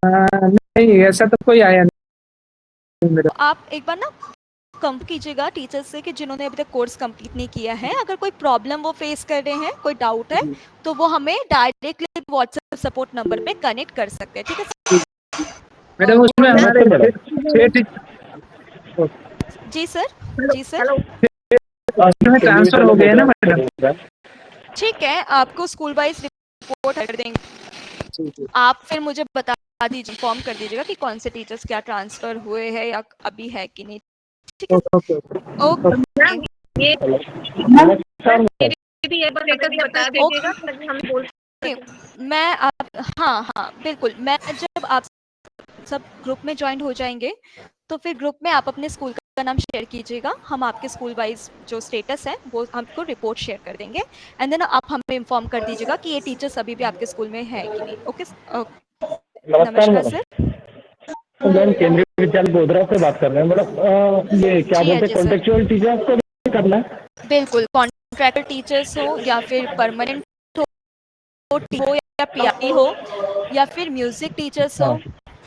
Speaker 11: नहीं, ऐसा तो कोई आया नहीं मैडम।
Speaker 1: तो आप एक बार ना कम कीजिएगा टीचर्स से कि जिन्होंने अभी तक कोर्स कंप्लीट नहीं किया है, अगर कोई प्रॉब्लम वो फेस कर रहे हैं, कोई डाउट है, तो वो हमें डायरेक्टली व्हाट्सएप सपोर्ट नंबर पे कनेक्ट कर सकते हैं। ठीक है
Speaker 11: मैडम, उसमें हमारे
Speaker 1: जी सर। जी सर,
Speaker 11: उसमें ट्रांसफर हो गया ना मैडम?
Speaker 1: ठीक है, आपको स्कूल वाइज रिपोर्ट कर देंगे। आप फिर मुझे बता दीजिए, इन्फॉर्म कर दीजिएगा कि कौन से टीचर्स क्या ट्रांसफर हुए हैं या अभी है कि नहीं। ठीक है ओके। मैं आप, हाँ हाँ बिल्कुल, मैं जब आप सब ग्रुप में ज्वाइन हो जाएंगे, तो फिर ग्रुप में आप अपने स्कूल का नाम शेयर कीजिएगा, हम आपके स्कूल वाइज जो स्टेटस है वो हमको रिपोर्ट शेयर कर देंगे। एंड देन आप हमें इन्फॉर्म कर दीजिएगा कि ये टीचर्स अभी भी आपके स्कूल में है कि नहीं। ओके नमस्कार सर।
Speaker 11: मैम, केंद्रीय विद्यालय गोधरा से बात कर रहे हैं मैडम। ये क्या बोलते हैं, कॉन्टेक्चुअल टीचर्स को भी करना है?
Speaker 1: बिल्कुल, कॉन्ट्रैक्टर टीचर्स हो या फिर परमानेंट हो या पीआई हो या फिर म्यूजिक टीचर्स हो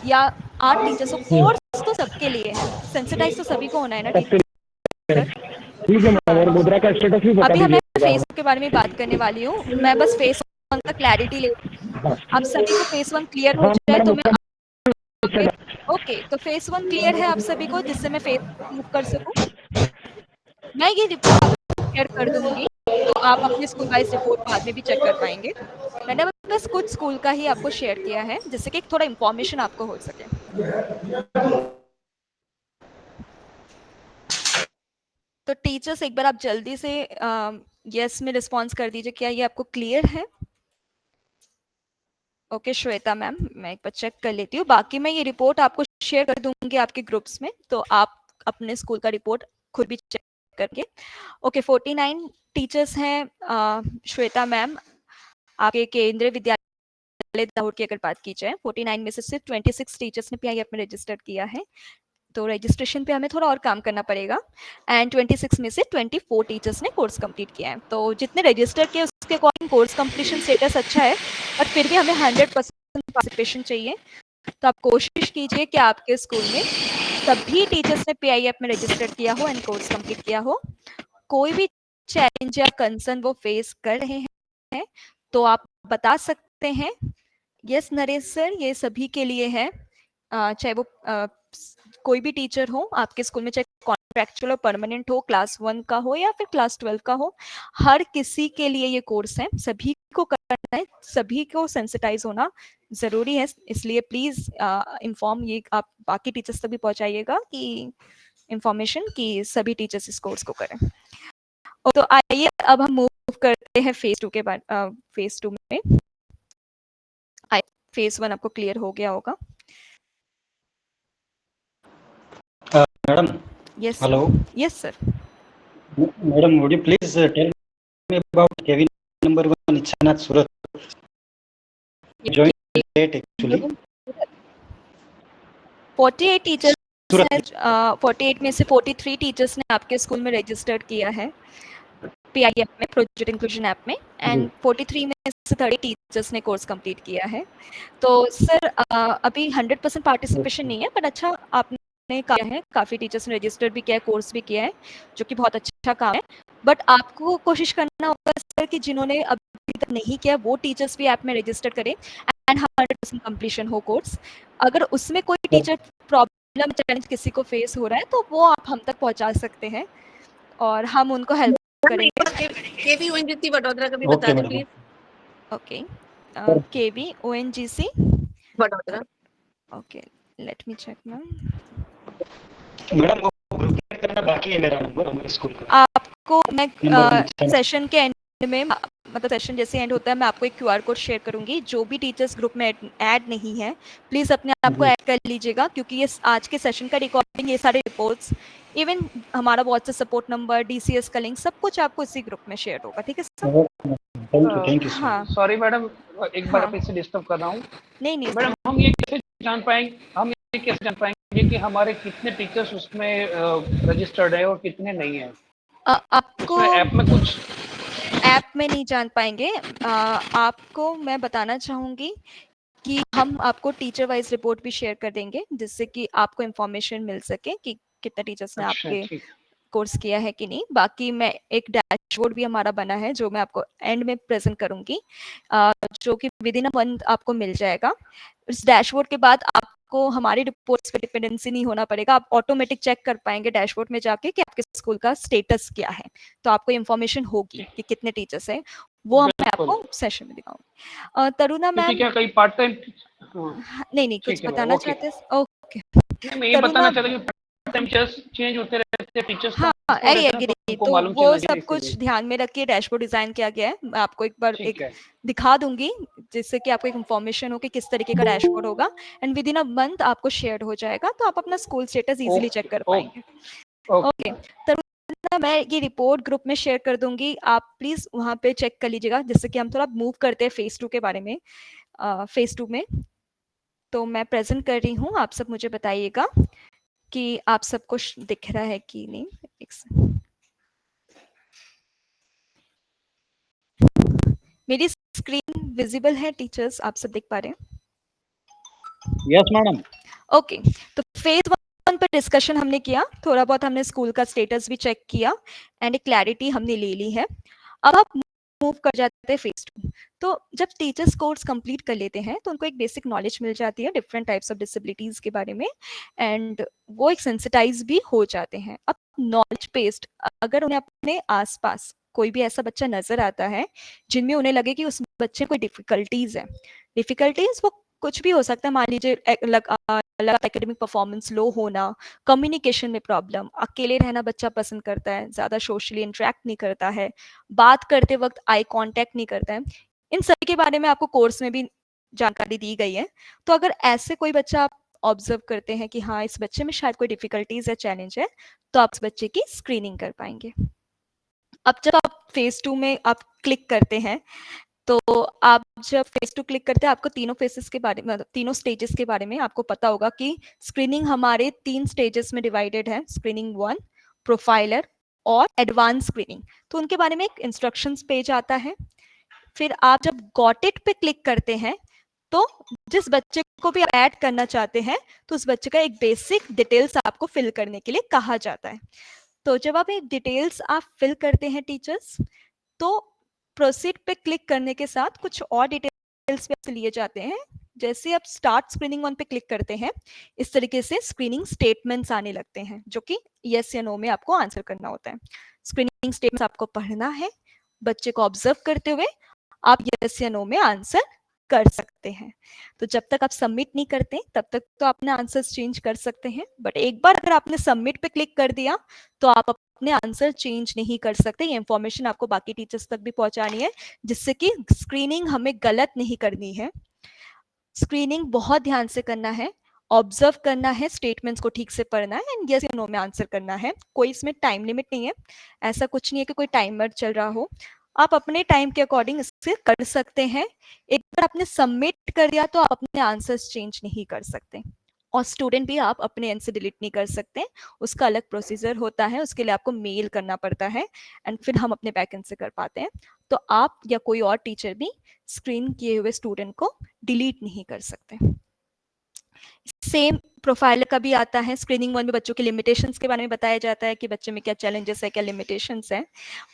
Speaker 1: या आर्ट टीचर्स हो, कोर्स तो सबके लिए है, सेंसिटाइज तो सभी को होना है ना टीचर।
Speaker 11: ठीक है मैम, और गोधरा का स्टेटस भी बता
Speaker 1: अभी मैं
Speaker 11: दीजिए।
Speaker 1: फेस के बारे में बात करने वाली हूँ, मैं बस फेस 1 का क्लैरिटी ले, आप सभी को फेस 1 क्लियर हो जाए तो मैं ओके, तो फेस 1 क्लियर है आप सभी को, जिससे मैं फेस मूव कर सकूं। मैं ये रिपोर्ट शेयर कर दूंगी, तो आप अपने स्कूल वाइज रिपोर्ट बाद में भी चेक कर पाएंगे। मैंने बस कुछ स्कूल का ही आपको शेयर किया है, जिससे कि थोड़ा इन्फॉर्मेशन आपको हो सके। तो टीचर्स एक बार आप जल्दी से यस में रिस्पॉन्स कर दीजिए, क्या ये आपको क्लियर है? ओके श्वेता मैम, मैं एक बार चेक कर लेती हूँ, बाकी मैं ये रिपोर्ट आपको शेयर कर दूंगी आपके ग्रुप्स में, तो आप अपने स्कूल का रिपोर्ट खुद भी चेक करके। ओके 49 टीचर्स हैं श्वेता मैम, आपके केंद्रीय विद्यालय दाहोद की अगर बात की जाए, 49 में से सिर्फ 26 टीचर्स ने पीआईएफ में रजिस्टर किया है। तो रजिस्ट्रेशन पे हमें थोड़ा और काम करना पड़ेगा एंड 26 में से 24 टीचर्स ने कोर्स कंप्लीट किया है। तो जितने रजिस्टर किए उसके अकॉर्डिंग कोर्स कंप्लीशन स्टेटस अच्छा है, बट फिर भी हमें 100% पार्टिसिपेशन चाहिए। तो आप कोशिश कीजिए कि आपके स्कूल में सभी टीचर्स ने PIF में रजिस्टर्ड किया हो एंड कोर्स कंप्लीट किया हो। कोई भी चैलेंज या कंसर्न वो फेस कर रहे हैं तो आप बता सकते हैं। यस नरेश सर, ये सभी के लिए है, चाहे वो कोई भी टीचर हो आपके स्कूल में, चाहे कॉन्ट्रैक्चुअल और परमानेंट हो, क्लास 1 का हो या फिर क्लास 12 का हो, हर किसी के लिए ये कोर्स है, सभी को करना है, सभी को सेंसिटाइज होना जरूरी है। इसलिए प्लीज इन्फॉर्म ये आप बाकी टीचर्स तक भी पहुंचाइएगा कि इंफॉर्मेशन कि सभी टीचर्स इस कोर्स को करें। तो आइए अब हम मूव करते हैं फेज 2 के बाद। फेज 2 में फेज 1 आपको क्लियर हो गया होगा।
Speaker 12: Madam
Speaker 1: yes
Speaker 12: hello
Speaker 1: yes sir.
Speaker 12: Madam would you please tell me about Kevin number 1 Ichchhanath Surat joined late actually
Speaker 1: 48 teachers 48 में से 43 टीचर्स ने आपके स्कूल में रजिस्टर्ड किया है PIF में, प्रोजेक्ट इंक्लूजन ऐप में, एंड 43 में से 30 टीचर्स ने कोर्स कंप्लीट किया है। तो सर अभी 100% पार्टिसिपेशन नहीं है, पर अच्छा आपने किया है, काफ़ी टीचर्स ने रजिस्टर्ड भी किया है, कोर्स भी किया है, जो कि बहुत अच्छा काम है। बट आपको कोशिश करना होगा सर कि जिन्होंने अभी तक नहीं किया वो टीचर्स भी ऐप में रजिस्टर करें एंड 100% कंप्लीशन हो कोर्स। अगर उसमें कोई टीचर प्रॉब्लम चैलेंज किसी को फेस हो रहा है तो वो आप हम तक पहुंचा सकते हैं और हम उनको हेल्प करेंगे।
Speaker 8: केवी ओएनजीसी वडोदरा का भी बता दें please.
Speaker 1: Okay, KV ONGC
Speaker 8: Vadodara.
Speaker 1: Okay, let me check ma'am.
Speaker 12: Madam वो ग्रुप ऐड करना बाकी है मेरा नंबर हमारे स्कूल का।
Speaker 1: आपको मैं सेशन के एंड में, मतलब सेशन जैसे एंड होता है, मैं आपको एक QR कोड शेयर करूंगी। जो भी टीचर्स ग्रुप में ऐड नहीं है प्लीज अपने आप को ऐड कर लीजिएगा, क्योंकि ये आज के सेशन का रिकॉर्डिंग, ये सारे रिपोर्ट्स, इवन हमारा व्हाट्सएप सपोर्ट नंबर, DCS का लिंक, सब कुछ आपको इसी ग्रुप में शेयर होगा। ठीक है सर?
Speaker 12: थैंक यू
Speaker 1: हाँ
Speaker 4: सॉरी मैडम, एक बार
Speaker 1: हाँ।
Speaker 4: फिर से डिस्टर्ब कर रहा हूँ।
Speaker 1: नहीं
Speaker 4: मैडम हम ये कैसे जान पाएंगे कि हमारे कितने टीचर्स उसमें रजिस्टर्ड है और कितने नहीं है?
Speaker 1: आपको
Speaker 4: ऐप में कुछ
Speaker 1: ऐप में नहीं जान पाएंगे। आपको मैं बताना चाहूंगी कि हम आपको टीचर वाइज रिपोर्ट भी शेयर कर देंगे, जिससे कि आपको इंफॉर्मेशन मिल सके कि कितने टीचर्स ने
Speaker 4: अच्छा,
Speaker 1: आपके
Speaker 4: ठीक।
Speaker 1: कोर्स किया है कि नहीं। बाकी मैं एक डैशबोर्ड भी हमारा बना है जो मैं आपको एंड में प्रेजेंट करूंगी, जो कि विद इन अ मंथ आपको मिल जाएगा। इस डैशबोर्ड के बाद आपको हमारी रिपोर्ट्स पे डिपेंडेंसी नहीं होना पड़ेगा, आप ऑटोमेटिक चेक कर पाएंगे डैशबोर्ड में जाके कि आपके स्कूल का स्टेटस क्या है। तो आपको इंफॉर्मेशन होगी कि कितने टीचर्स हैं, वो मैं आपको सेशन में दिखाऊंगी। तरुणा मैम,
Speaker 4: क्या कई पार्ट टाइम
Speaker 1: नहीं कुछ बताना चाहते हैं? ओके,
Speaker 4: मैं ये बताना चाहता हूँ कि पार्ट टाइम चेंज होते रहते हैं टीचर्स,
Speaker 1: हाँ आई एग्री। तो
Speaker 4: मालूम
Speaker 1: वो
Speaker 4: चलना
Speaker 1: सब
Speaker 4: चाहिए
Speaker 1: कुछ
Speaker 4: इसलिए।
Speaker 1: ध्यान में रख के डैशबोर्ड डिजाइन किया गया है। मैं आपको एक बार
Speaker 4: ठीक है।
Speaker 1: दिखा दूंगी, जिससे कि आपको एक इन्फॉर्मेशन हो कि किस तरीके का डैशबोर्ड होगा, and with in a month आपको शेयर हो जाएगा, तो आप अपना स्कूल स्टेटस इजीली चेक कर पाएंगे। ओके, तो मैं ये रिपोर्ट ग्रुप में शेयर कर दूंगी, आप प्लीज वहां पे चेक कर लीजिएगा, जिससे कि हम थोड़ा मूव करते हैं फेज 2 के बारे में। फेज 2 में तो मैं प्रेजेंट कर रही हूँ, आप सब मुझे बताइएगा कि आप सबको दिख रहा है कि नहीं। मेरी स्क्रीन विजिबल है टीचर्स, आप सब देख पा रहे हैं?
Speaker 12: Yes madam.
Speaker 1: ओके, तो फेज 1 पर डिस्कशन हमने किया, थोड़ा बहुत हमने स्कूल का स्टेटस भी चेक किया एंड एक क्लैरिटी हमने ले ली है। अब आप मूव कर जाते हैं फेज 2। तो जब टीचर्स कोर्स कंप्लीट कर लेते हैं तो उनको एक बेसिक नॉलेज मिल जाती है डिफरेंट टाइप्स ऑफ डिसेबिलिटीज के बारे में, एंड वो एक सेंसिटाइज भी हो जाते हैं। अब नॉलेज बेस्ड, अगर उन्हें अपने आसपास कोई भी ऐसा बच्चा नजर आता है जिनमें उन्हें लगे कि उस बच्चे को डिफिकल्टीज है, डिफिकल्टीज वो कुछ भी हो सकता है, मान लीजिए एकेडमिक परफॉर्मेंस लो होना, कम्युनिकेशन में प्रॉब्लम, अकेले रहना बच्चा पसंद करता है, ज्यादा सोशली इंटरेक्ट नहीं करता है, बात करते वक्त आई कांटेक्ट नहीं करता है, इन सभी के बारे में आपको कोर्स में भी जानकारी दी गई है। तो अगर ऐसे कोई बच्चा आप ऑब्जर्व करते हैं कि हाँ इस बच्चे में शायद कोई डिफिकल्टीज या चैलेंज है, तो आप इस बच्चे की स्क्रीनिंग कर पाएंगे। अब जब आप फेज 2 में आप क्लिक करते हैं तो आप जब फेस टू क्लिक करते हैं आपको तीनों फेसेस के बारे में, तीनों स्टेजेस के बारे में आपको पता होगा कि स्क्रीनिंग हमारे 3 स्टेजेस में डिवाइडेड है, स्क्रीनिंग 1, प्रोफाइलर और एडवांस स्क्रीनिंग। तो उनके बारे में एक इंस्ट्रक्शंस पेज आता है। फिर आप जब गॉट इट पे क्लिक करते हैं तो जिस बच्चे को भी आप ऐड करना चाहते हैं तो उस बच्चे का एक बेसिक डिटेल्स आपको फिल करने के लिए कहा जाता है। तो जब आप एक डिटेल्स आप फिल करते हैं टीचर्स, तो प्रोसीड पे क्लिक करने के साथ कुछ और डिटेल्स भी लिए जाते हैं। जैसे आप स्टार्ट स्क्रीनिंग 1 पे क्लिक करते हैं, इस तरीके से स्क्रीनिंग स्टेटमेंट्स आने लगते हैं जो कि यस या नो में आपको आंसर करना होता है। स्क्रीनिंग स्टेटमेंट्स आपको पढ़ना है, बच्चे को ऑब्जर्व करते हुए आप यस या नो में आंसर कर सकते हैं। तो जब तक आप सबमिट नहीं करते तब तक तो अपने आंसर्स चेंज कर सकते हैं, बट एक बार अगर आपने सबमिट पे क्लिक कर दिया तो आप अपने आंसर चेंज नहीं कर सकते। ये इंफॉर्मेशन आपको बाकी टीचर्स तक भी पहुंचानी है, जिससे कि स्क्रीनिंग हमें गलत नहीं करनी है। स्क्रीनिंग बहुत ध्यान से करना है, ऑब्जर्व करना है, स्टेटमेंट्स को ठीक से पढ़ना है एंड यस या नो में आंसर करना है। कोई इसमें टाइम लिमिट नहीं है, ऐसा कुछ नहीं है कि कोई टाइमर चल रहा हो। आप अपने टाइम के अकॉर्डिंग इससे कर सकते हैं। एक बार आपने सबमिट कर दिया तो आप अपने आंसर्स चेंज नहीं कर सकते, और स्टूडेंट भी आप अपने एंड से डिलीट नहीं कर सकते। उसका अलग प्रोसीजर होता है, उसके लिए आपको मेल करना पड़ता है एंड फिर हम अपने बैक एंड से कर पाते हैं। तो आप या कोई और टीचर भी स्क्रीन किए हुए स्टूडेंट को डिलीट नहीं कर सकते। सेम प्रोफाइलर का भी आता है। स्क्रीनिंग 1 में बच्चों के लिमिटेशंस के बारे में बताया जाता है कि बच्चे में क्या चैलेंजेस है, क्या लिमिटेशंस है।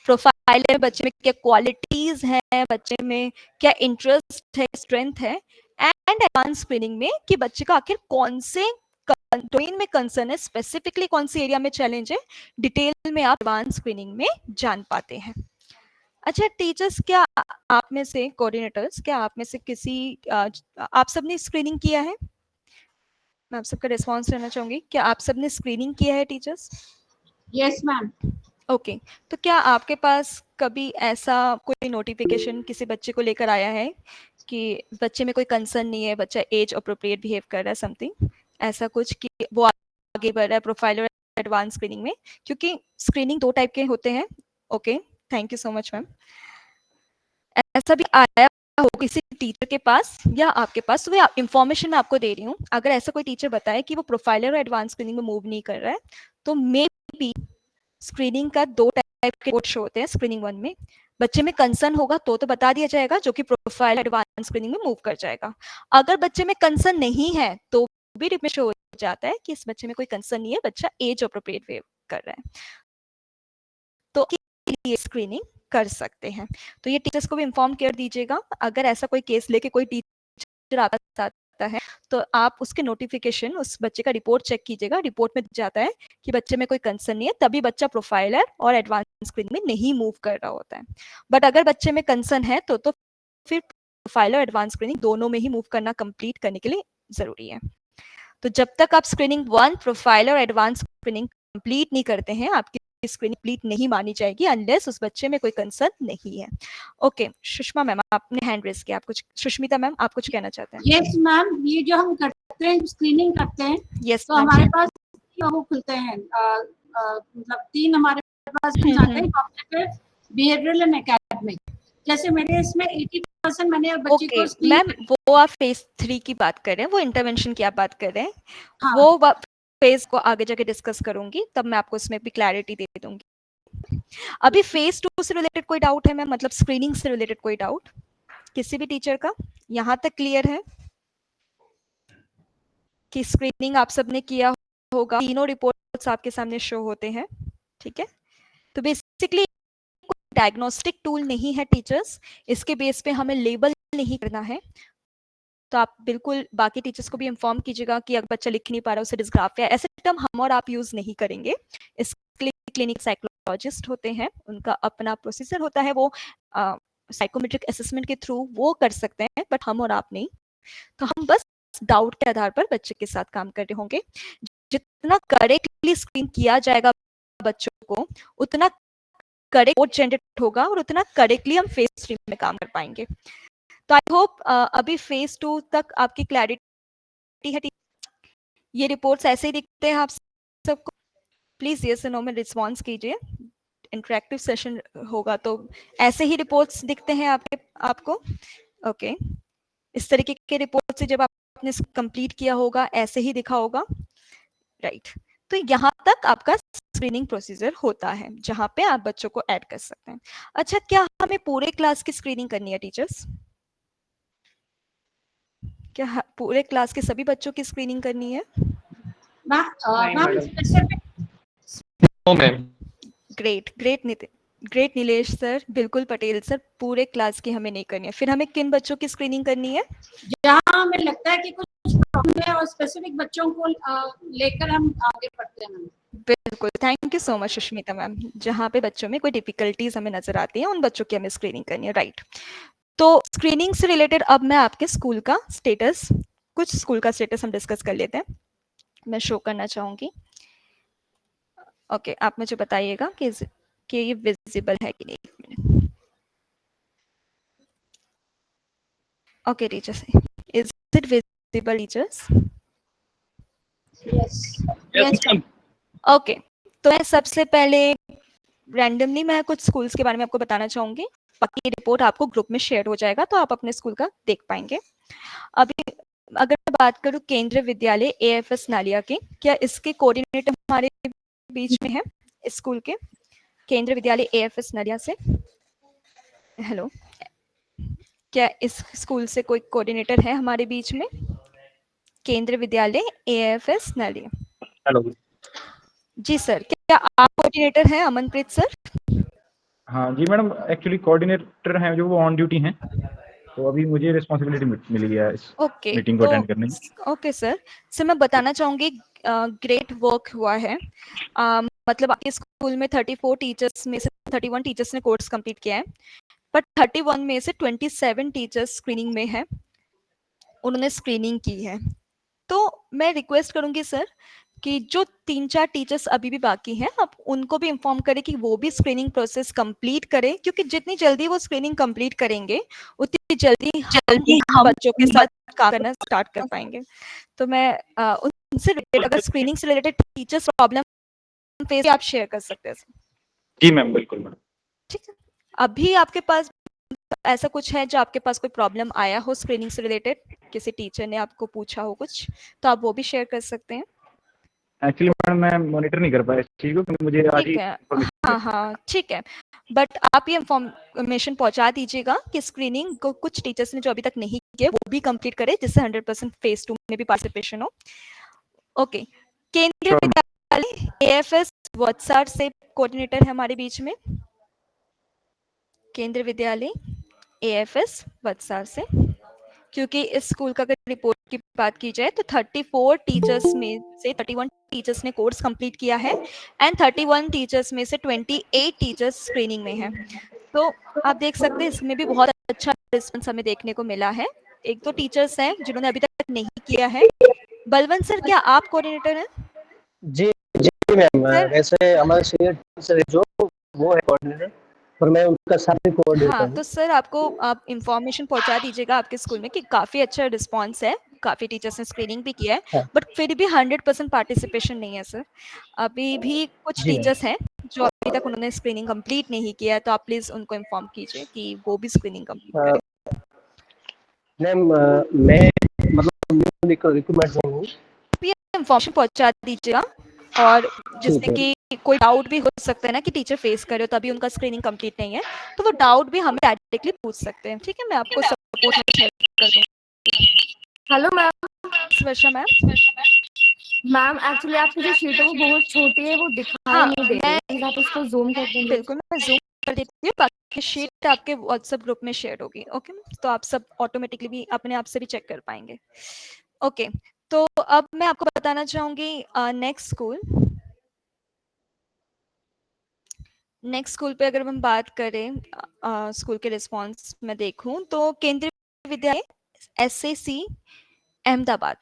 Speaker 1: प्रोफाइलर में बच्चे में क्या क्वालिटीज है, बच्चे में क्या इंटरेस्ट है, स्ट्रेंथ है। एंड एडवांस स्क्रीनिंग में कि बच्चे का आखिर कौन से डोमेन में कंसर्न है, स्पेसिफिकली कौन सी एरिया में चैलेंज है, डिटेल में आप एडवांस स्क्रीनिंग में जान पाते हैं। अच्छा टीचर्स, क्या आप में से कोऑर्डिनेटर्स, क्या आप में से किसी आप सबने स्क्रीनिंग किया है? मैं आप सबका रिस्पॉन्स लेना चाहूंगी। क्या आप सबने स्क्रीनिंग किया है टीचर्स?
Speaker 5: Yes ma'am.
Speaker 1: ओके, तो क्या आपके पास कभी ऐसा कोई नोटिफिकेशन किसी बच्चे को लेकर आया है कि बच्चे में कोई कंसर्न नहीं है, बच्चा एज अप्रोप्रिएट बिहेव कर रहा है, समथिंग ऐसा कुछ कि वो आगे बढ़ रहा है प्रोफाइल और एडवांस स्क्रीनिंग में? क्योंकि स्क्रीनिंग 2 टाइप के होते हैं। Okay, thank you so much ma'am. ऐसा भी आया हो किसी टीचर के पास या आपके पास, तो इंफॉर्मेशन मैं आपको दे रही हूँ। अगर ऐसा कोई टीचर बताए कि वो प्रोफाइलर और एडवांस स्क्रीनिंग में मूव नहीं कर रहा है, तो मे बी स्क्रीनिंग का 2 टाइप के कोड शो होते हैं। स्क्रीनिंग 1 में बच्चे में कंसर्न होगा तो बता दिया जाएगा, जो कि प्रोफाइल एडवांस स्क्रीनिंग में मूव कर जाएगा। अगर बच्चे में कंसर्न नहीं है तो भी रिप में शो हो जाता है कि इस बच्चे में कोई कंसर्न नहीं है, बच्चा एज अप्रोप्रिएट बिहेव कर रहा है, तो ये स्क्रीनिंग कर सकते हैं। तो ये टीचर्स को भी इन्फॉर्म कर दीजिएगा। अगर ऐसा कोई केस लेके कोई टीचर आपके साथ आता है तो आप उसके नोटिफिकेशन, उस बच्चे का रिपोर्ट चेक कीजिएगा। रिपोर्ट में जाता है कि बच्चे में कोई कंसर्न नहीं है, तभी बच्चा प्रोफाइलर और एडवांस स्क्रीनिंग में नहीं मूव कर रहा होता है। बट अगर बच्चे में कंसर्न है तो फिर प्रोफाइलर और एडवांस स्क्रीनिंग दोनों में ही मूव करना कंप्लीट करने के लिए जरूरी है। तो जब तक आप स्क्रीनिंग 1, प्रोफाइलर और एडवांस स्क्रीनिंग कंप्लीट नहीं करते हैं, आपकी स्क्रीनिंग कंप्लीट नहीं मानी जाएगी अनलेस उस बच्चे में कोई कंसर्न नहीं है। ओके, सुषमा मैम आपने हैंड रेज किया, आप कुछ, सुष्मिता मैम आप कुछ कहना चाहते हैं?
Speaker 13: यस मैम, ये जो हम करते हैं, स्क्रीनिंग करते हैं,
Speaker 1: यस,
Speaker 13: तो हमारे पास वो खुलते हैं, मतलब 3 हमारे पास आते हैं, कॉग्निटिव, बिहेवियरल एंड एकेडमिक। जैसे मेरे इसमें 80% मैंने बच्चे को
Speaker 1: मैम वो आप फेज 3 की बात कर रहे हैं, वो इंटरवेंशन की आप बात कर रहे हैं।
Speaker 13: हाँ।
Speaker 1: वो फेज को आगे जाके डिस्कस करूंगी, तब मैं आपको इसमें भी क्लैरिटी दे दूंगी। अभी फेज 2 से रिलेटेड कोई डाउट है मैम, मतलब स्क्रीनिंग से रिलेटेड कोई डाउट किसी भी टीचर का? यहाँ तक क्लियर है कि स्क्रीनिंग आप सबने किया होगा, तीनों रिपोर्ट्स आपके सामने शो होते हैं, ठीक है? तो बेसिकली डायग्नोस्टिक टूल नहीं है टीचर्स, इसके बेस पे हमें लेबल नहीं करना है। तो आप बिल्कुल बाकी टीचर्स को भी इन्फॉर्म कीजिएगा कि अगर बच्चा लिख नहीं पा रहा है, उसे डिस्ग्राफिया, ऐसे टर्म हम और आप यूज नहीं करेंगे। इसके लिए क्लिनिक साइकोलॉजिस्ट होते हैं, उनका अपना प्रोसीजर होता है, वो साइकोमेट्रिक असेसमेंट के थ्रू वो कर सकते हैं, बट हम और आप नहीं। तो हम बस डाउट के आधार पर बच्चे के साथ काम कर रहे होंगे। जितना करेक्टली स्क्रीन किया जाएगा बच्चों को, उतना करेक्ट वोट जनरेट होगा और उतना करेक्टली हम फेज 3 में काम कर पाएंगे। तो आई होप अभी फेज 2 तक आपकी क्लैरिटी है। ये रिपोर्ट्स ऐसे ही दिखते हैं आप सबको? प्लीज यस और नो में रिस्पॉन्स कीजिए। इंटरेक्टिव सेशन होगा तो ऐसे ही रिपोर्ट्स दिखते हैं आपको? ओके, इस तरीके के रिपोर्ट से जब आपने कंप्लीट किया होगा ऐसे ही दिखा होगा, राइट। तो यहाँ तक आपका स्क्रीनिंग प्रोसीजर होता है जहाँ पे आप बच्चों को ऐड कर सकते हैं। अच्छा, क्या हमें पूरे क्लास की स्क्रीनिंग करनी है टीचर्स? क्या पूरे क्लास के सभी बच्चों की स्क्रीनिंग करनी है?
Speaker 13: Ma'am specific
Speaker 1: great Nilesh sir, बिल्कुल पटेल सर, पूरे क्लास की हमें नहीं करनी है। फिर हमें किन बच्चों की स्क्रीनिंग करनी है?
Speaker 13: जहाँ हमें लगता है कि कुछ प्रॉब्लम है और स्पेसिफिक बच्चों को लेकर हम आगे बढ़ते हैं।
Speaker 1: बिल्कुल, thank you so much Sushmita ma'am. जहाँ पे बच्चों में कोई डिफिकल्टीज हमें नजर आती हैं उन बच्चों की हमें स्क्रीनिंग करनी है, राइट। तो स्क्रीनिंग से रिलेटेड अब मैं आपके स्कूल का स्टेटस, कुछ स्कूल का स्टेटस हम डिस्कस कर लेते हैं। मैं शो करना चाहूंगी। ओके, आप मुझे बताइएगा कि ये विजिबल है कि नहीं। Okay teachers, is it visible teachers?
Speaker 13: Yes.
Speaker 1: Okay, तो मैं सबसे पहले रैंडमली मैं कुछ स्कूल्स के बारे में आपको बताना चाहूंगी, बाकी रिपोर्ट आपको ग्रुप में शेयर हो जाएगा तो आप अपने स्कूल का देख पाएंगे। अभी अगर मैं बात करूं केंद्रीय विद्यालय AFS नालिया की, क्या इसके कोऑर्डिनेटर हमारे बीच में है? स्कूल के केंद्रीय विद्यालय AFS नालिया से, हेलो, क्या इस स्कूल से कोई कोऑर्डिनेटर है हमारे बीच में? केंद्रीय विद्यालय AFS नालिया।
Speaker 11: हेलो
Speaker 1: जी सर, क्या आप कोऑर्डिनेटर हैं अमनप्रीत सर?
Speaker 11: हाँ जी मैडम, एक्चुअली कोऑर्डिनेटर हैं जो वो ऑन ड्यूटी हैं, तो अभी मुझे रिस्पॉन्सिबिलिटी मिली है इस
Speaker 1: ओके,
Speaker 11: मीटिंग को अटेंड करने की।
Speaker 1: ओके सर, मैं बताना चाहूंगी ग्रेट वर्क हुआ है। मतलब आपके स्कूल में 34 टीचर्स में से 31 टीचर्स ने कोर्स कंप्लीट किया है, बट 31 में से 27 टीचर्स स्क्रीनिंग में है, उन्होंने स्क्रीनिंग की है। तो मैं रिक्वेस्ट करूंगी सर कि जो 3-4 टीचर्स अभी भी बाकी हैं, आप उनको भी इन्फॉर्म करें कि वो भी स्क्रीनिंग प्रोसेस कंप्लीट करें, क्योंकि जितनी जल्दी वो स्क्रीनिंग कंप्लीट करेंगे उतनी जल्दी हम बच्चों के साथ काम करना स्टार्ट कर पाएंगे। तो मैं उनसे रिलेटेड, अगर स्क्रीनिंग से रिलेटेड टीचर्स प्रॉब्लम फेस आप शेयर कर सकते हैं।
Speaker 11: जी मैम, बिल्कुल मैम।
Speaker 1: ठीक है, अभी आपके पास ऐसा कुछ है जो आपके पास कोई प्रॉब्लम आया हो स्क्रीनिंग से रिलेटेड, किसी टीचर ने आपको पूछा हो कुछ, तो आप वो भी शेयर कर सकते हैं।
Speaker 11: एक्चुअली मैडम मैं मॉनिटर नहीं कर पाया इस चीज को, क्योंकि मुझे आज ही
Speaker 1: ठीक है, हाँ ठीक है, बट आप ये इंफॉर्मेशन पहुंचा दीजिएगा कि स्क्रीनिंग को कुछ टीचर्स ने जो अभी तक नहीं किया वो भी कंप्लीट करे, जिससे 100% फेज 2 में भी पार्टिसिपेशन हो। ओके, केंद्रीय विद्यालय AFS वत्सार से कोऑर्डिनेटर है हमारे बीच में, केंद्रीय विद्यालय AFS वत्सार से, क्योंकि इस स्कूल का अगर रिपोर्ट की बात की जाए तो 34 टीचर्स में से 31 टीचर्स ने कोर्स कंप्लीट किया है एंड 31 टीचर्स में से 28 टीचर्स स्क्रीनिंग में हैं। तो आप देख सकते हैं इसमें भी बहुत अच्छा रिस्पॉन्स हमें देखने को मिला है। एक दो टीचर्स हैं जिन्होंने अभी तक नहीं किया है। बलवंत सर, क्या आप कोऑर्डिनेटर हैं?
Speaker 14: जी जी मैम, वैसे हमारे सीनियर टीचर जो वो है कोऑर्डिनेटर, और मैं उनका साथ ही कोऑर्डिनेटर
Speaker 1: हाँ,
Speaker 14: हूं।
Speaker 1: तो सर आपको आप इंफॉर्मेशन पहुंचा दीजिएगा आपके स्कूल में कि काफ़ी अच्छा रिस्पांस है, काफ़ी टीचर्स ने स्क्रीनिंग भी किया है,
Speaker 14: हाँ।
Speaker 1: बट फिर भी 100% पार्टिसिपेशन नहीं है सर। अभी भी कुछ
Speaker 14: जी
Speaker 1: टीचर्स हैं जो अभी तक उन्होंने स्क्रीनिंग कंप्लीट नहीं किया है, तो आप प्लीज़ उनको इन्फॉर्म कीजिए कि वो भी स्क्रीनिंग कंप्लीट करें।
Speaker 14: मैम, मैं मतलब रिक्रूटमेंट में हूँ,
Speaker 1: ये इंफॉर्मेशन पहुंचा दीजिएगा, और जिससे कि कोई डाउट भी हो सकता है ना कि टीचर फेस करे तभी उनका स्क्रीनिंग कंप्लीट नहीं है, तो वो डाउट भी हमें डायरेक्टली पूछ सकते हैं। ठीक है, मैं आपको सपोर्ट में शेयर कर दूंगी।
Speaker 10: Hello ma'am.
Speaker 1: Varsha ma'am,
Speaker 10: ma'am actually आपकी जो शीट है वो बहुत छोटी है, वो दिखाई
Speaker 1: हाँ,
Speaker 10: नहीं दे रही है, आप उसको जूम कर देंगे?
Speaker 1: बिल्कुल मैं जूम कर देती हूँ, बाकी शीट आपके व्हाट्सएप ग्रुप में शेयर होगी। ओके, तो आप सब ऑटोमेटिकली भी अपने आप से भी चेक कर पाएंगे। ओके, तो अब मैं आपको बताना चाहूंगी नेक्स्ट स्कूल पे अगर हम बात करें, स्कूल के रिस्पांस में देखूं तो केंद्रीय विद्यालय SAC अहमदाबाद,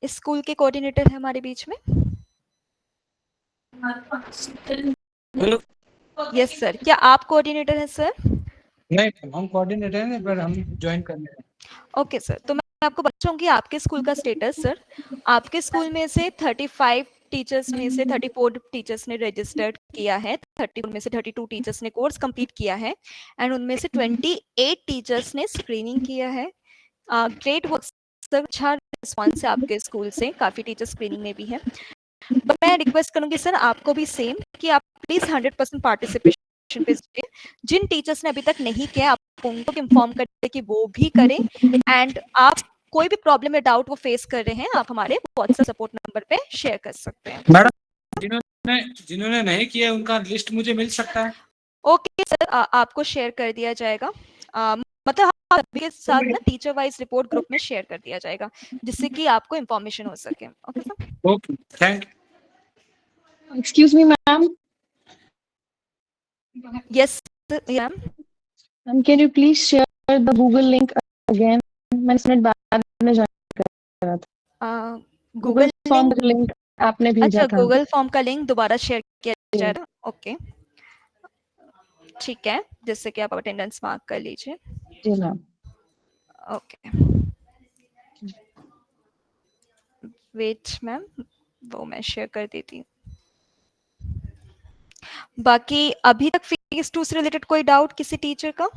Speaker 1: इस स्कूल के कोऑर्डिनेटर है हमारे बीच में। यस सर, क्या आप कोऑर्डिनेटर हैं सर?
Speaker 6: नहीं, हम कोऑर्डिनेटर हैं पर हम ज्वाइन करने हैं।
Speaker 1: ओके सर, तो मैं आपको बताऊंगी आपके स्कूल का स्टेटस। सर, आपके स्कूल में से 35 टीचर्स में से 34 टीचर्स ने रजिस्टर्ड किया है, 34 में से 32 टीचर्स ने कोर्स कंप्लीट किया है एंड उनमें से 28 टीचर्स ने स्क्रीनिंग किया है। ग्रेट वर्क सर, अच्छा रिस्पॉन्स है आपके स्कूल से, काफ़ी टीचर स्क्रीनिंग में भी हैं। बट मैं रिक्वेस्ट करूंगी सर आपको भी सेम कि आप प्लीज़ 100% पार्टिसिपेशन पे दीजिए। जिन टीचर्स ने अभी तक नहीं किया आप उनको इन्फॉर्म करें कि वो भी करें एंड आप कोई भी प्रॉब्लम या डाउट वो फेस कर रहे हैं आप हमारे व्हाट्सएप सपोर्ट नंबर पे शेयर कर सकते हैं।
Speaker 15: मैडम जिन्होंने नहीं किया उनका लिस्ट मुझे मिल सकता है?
Speaker 1: ओके सर, आपको शेयर कर दिया जाएगा, मतलब हाँ, अभी के साथ ना टीचर वाइज रिपोर्ट ग्रुप में शेयर कर दिया जाएगा जिससे कि आपको इन्फॉर्मेशन हो सके। Okay sir,
Speaker 15: okay, thank you.
Speaker 10: Excuse me, ma'am.
Speaker 1: Yes ma'am.
Speaker 10: Can you please share the Google link again? मैंने इसमें बाद में ज्वाइन करा था।
Speaker 1: गूगल
Speaker 10: फॉर्म का लिंक आपने भेजा
Speaker 1: अच्छा,
Speaker 10: था।
Speaker 1: गूगल फॉर्म का लिंक दोबारा शेयर किया जाएगा। ओके ठीक है, जिससे कि आप अटेंडेंस मार्क कर लीजिए।
Speaker 10: जी मैम।
Speaker 1: ओके वेट मैम, वो मैं शेयर कर देती हूँ। बाकी अभी तक फेज 2 से रिलेटेड कोई डाउट किसी टीचर का?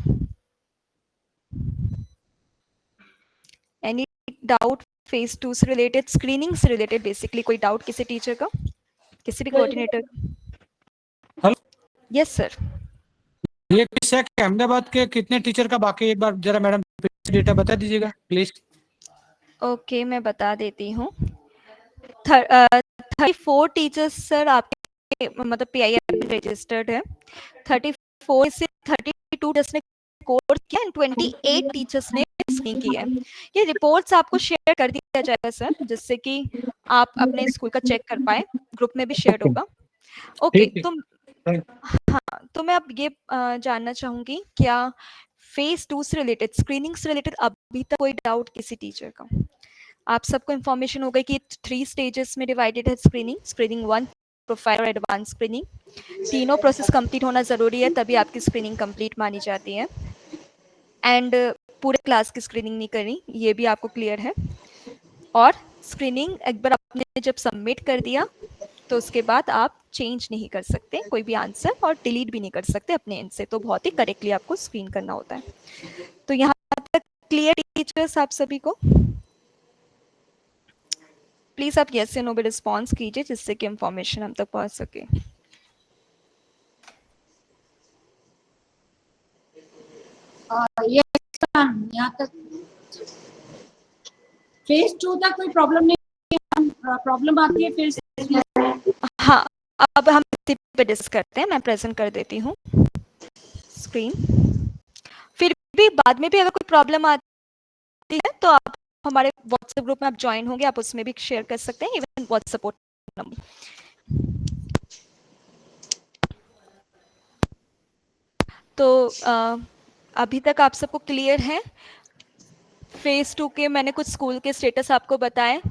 Speaker 1: एनी डाउट फेज 2 से रिलेटेड, स्क्रीनिंग से रिलेटेड बेसिकली कोई डाउट किसी टीचर का, किसी भी कोऑर्डिनेटर?
Speaker 15: Hello,
Speaker 1: yes sir.
Speaker 15: ये किस्सा है अहमदाबाद के कितने टीचर का बाकी, एक बार जरा मैडम डेटा बता दीजिएगा प्लीज।
Speaker 1: ओके मैं बता देती हूँ। 34 टीचर्स सर आपके मतलब PIR में रजिस्टर्ड है। 34 से 32 टीचर्स ने कोर्स किया एंड 28 टीचर्स ने स्क्रीनिंग की है। ये रिपोर्ट्स आपको शेयर कर दिया जाएगा सर, जिससे कि आप अपने स्कूल का चेक कर पाए, ग्रुप में भी शेयर होगा। ओके तो हाँ, तो मैं अब ये जानना चाहूंगी क्या फेज 2 से रिलेटेड, स्क्रीनिंग से रिलेटेड अभी तक कोई डाउट किसी टीचर का? आप सबको इन्फॉर्मेशन हो गई कि 3 स्टेजेस में डिवाइडेड है स्क्रीनिंग, स्क्रीनिंग 1, प्रोफाइल और एडवांस स्क्रीनिंग। तीनों प्रोसेस कंप्लीट होना ज़रूरी है तभी आपकी स्क्रीनिंग कंप्लीट मानी जाती है एंड पूरे क्लास की स्क्रीनिंग नहीं करनी, ये भी आपको क्लियर है। और स्क्रीनिंग एक बार आपने जब सबमिट कर दिया तो उसके बाद आप चेंज नहीं कर सकते कोई भी आंसर और डिलीट भी नहीं कर सकते अपने एंड से, तो बहुत ही करेक्टली आपको स्क्रीन करना होता है। तो यहाँ तक क्लियर टीचर्स आप सभी को? प्लीज आप यस या नो में रिस्पॉन्स कीजिए जिससे कि इंफॉर्मेशन हम तक पहुंच सके।
Speaker 13: यहाँ तक फेज 2 तक कोई प्रॉब्लम नहीं है, प्रॉब्लम आती है फेज।
Speaker 1: हाँ, अब हम इसी पे डिस्कस करते हैं। मैं प्रेजेंट कर देती हूँ स्क्रीन। फिर भी बाद में भी अगर कोई प्रॉब्लम आती है तो आप हमारे व्हाट्सएप ग्रुप में आप ज्वाइन होंगे, आप उसमें भी शेयर कर सकते हैं, इवन व्हाट्सएप सपोर्ट नंबर। तो अभी तक आप सबको क्लियर है? फेज 2 के मैंने कुछ स्कूल के स्टेटस आपको बताए।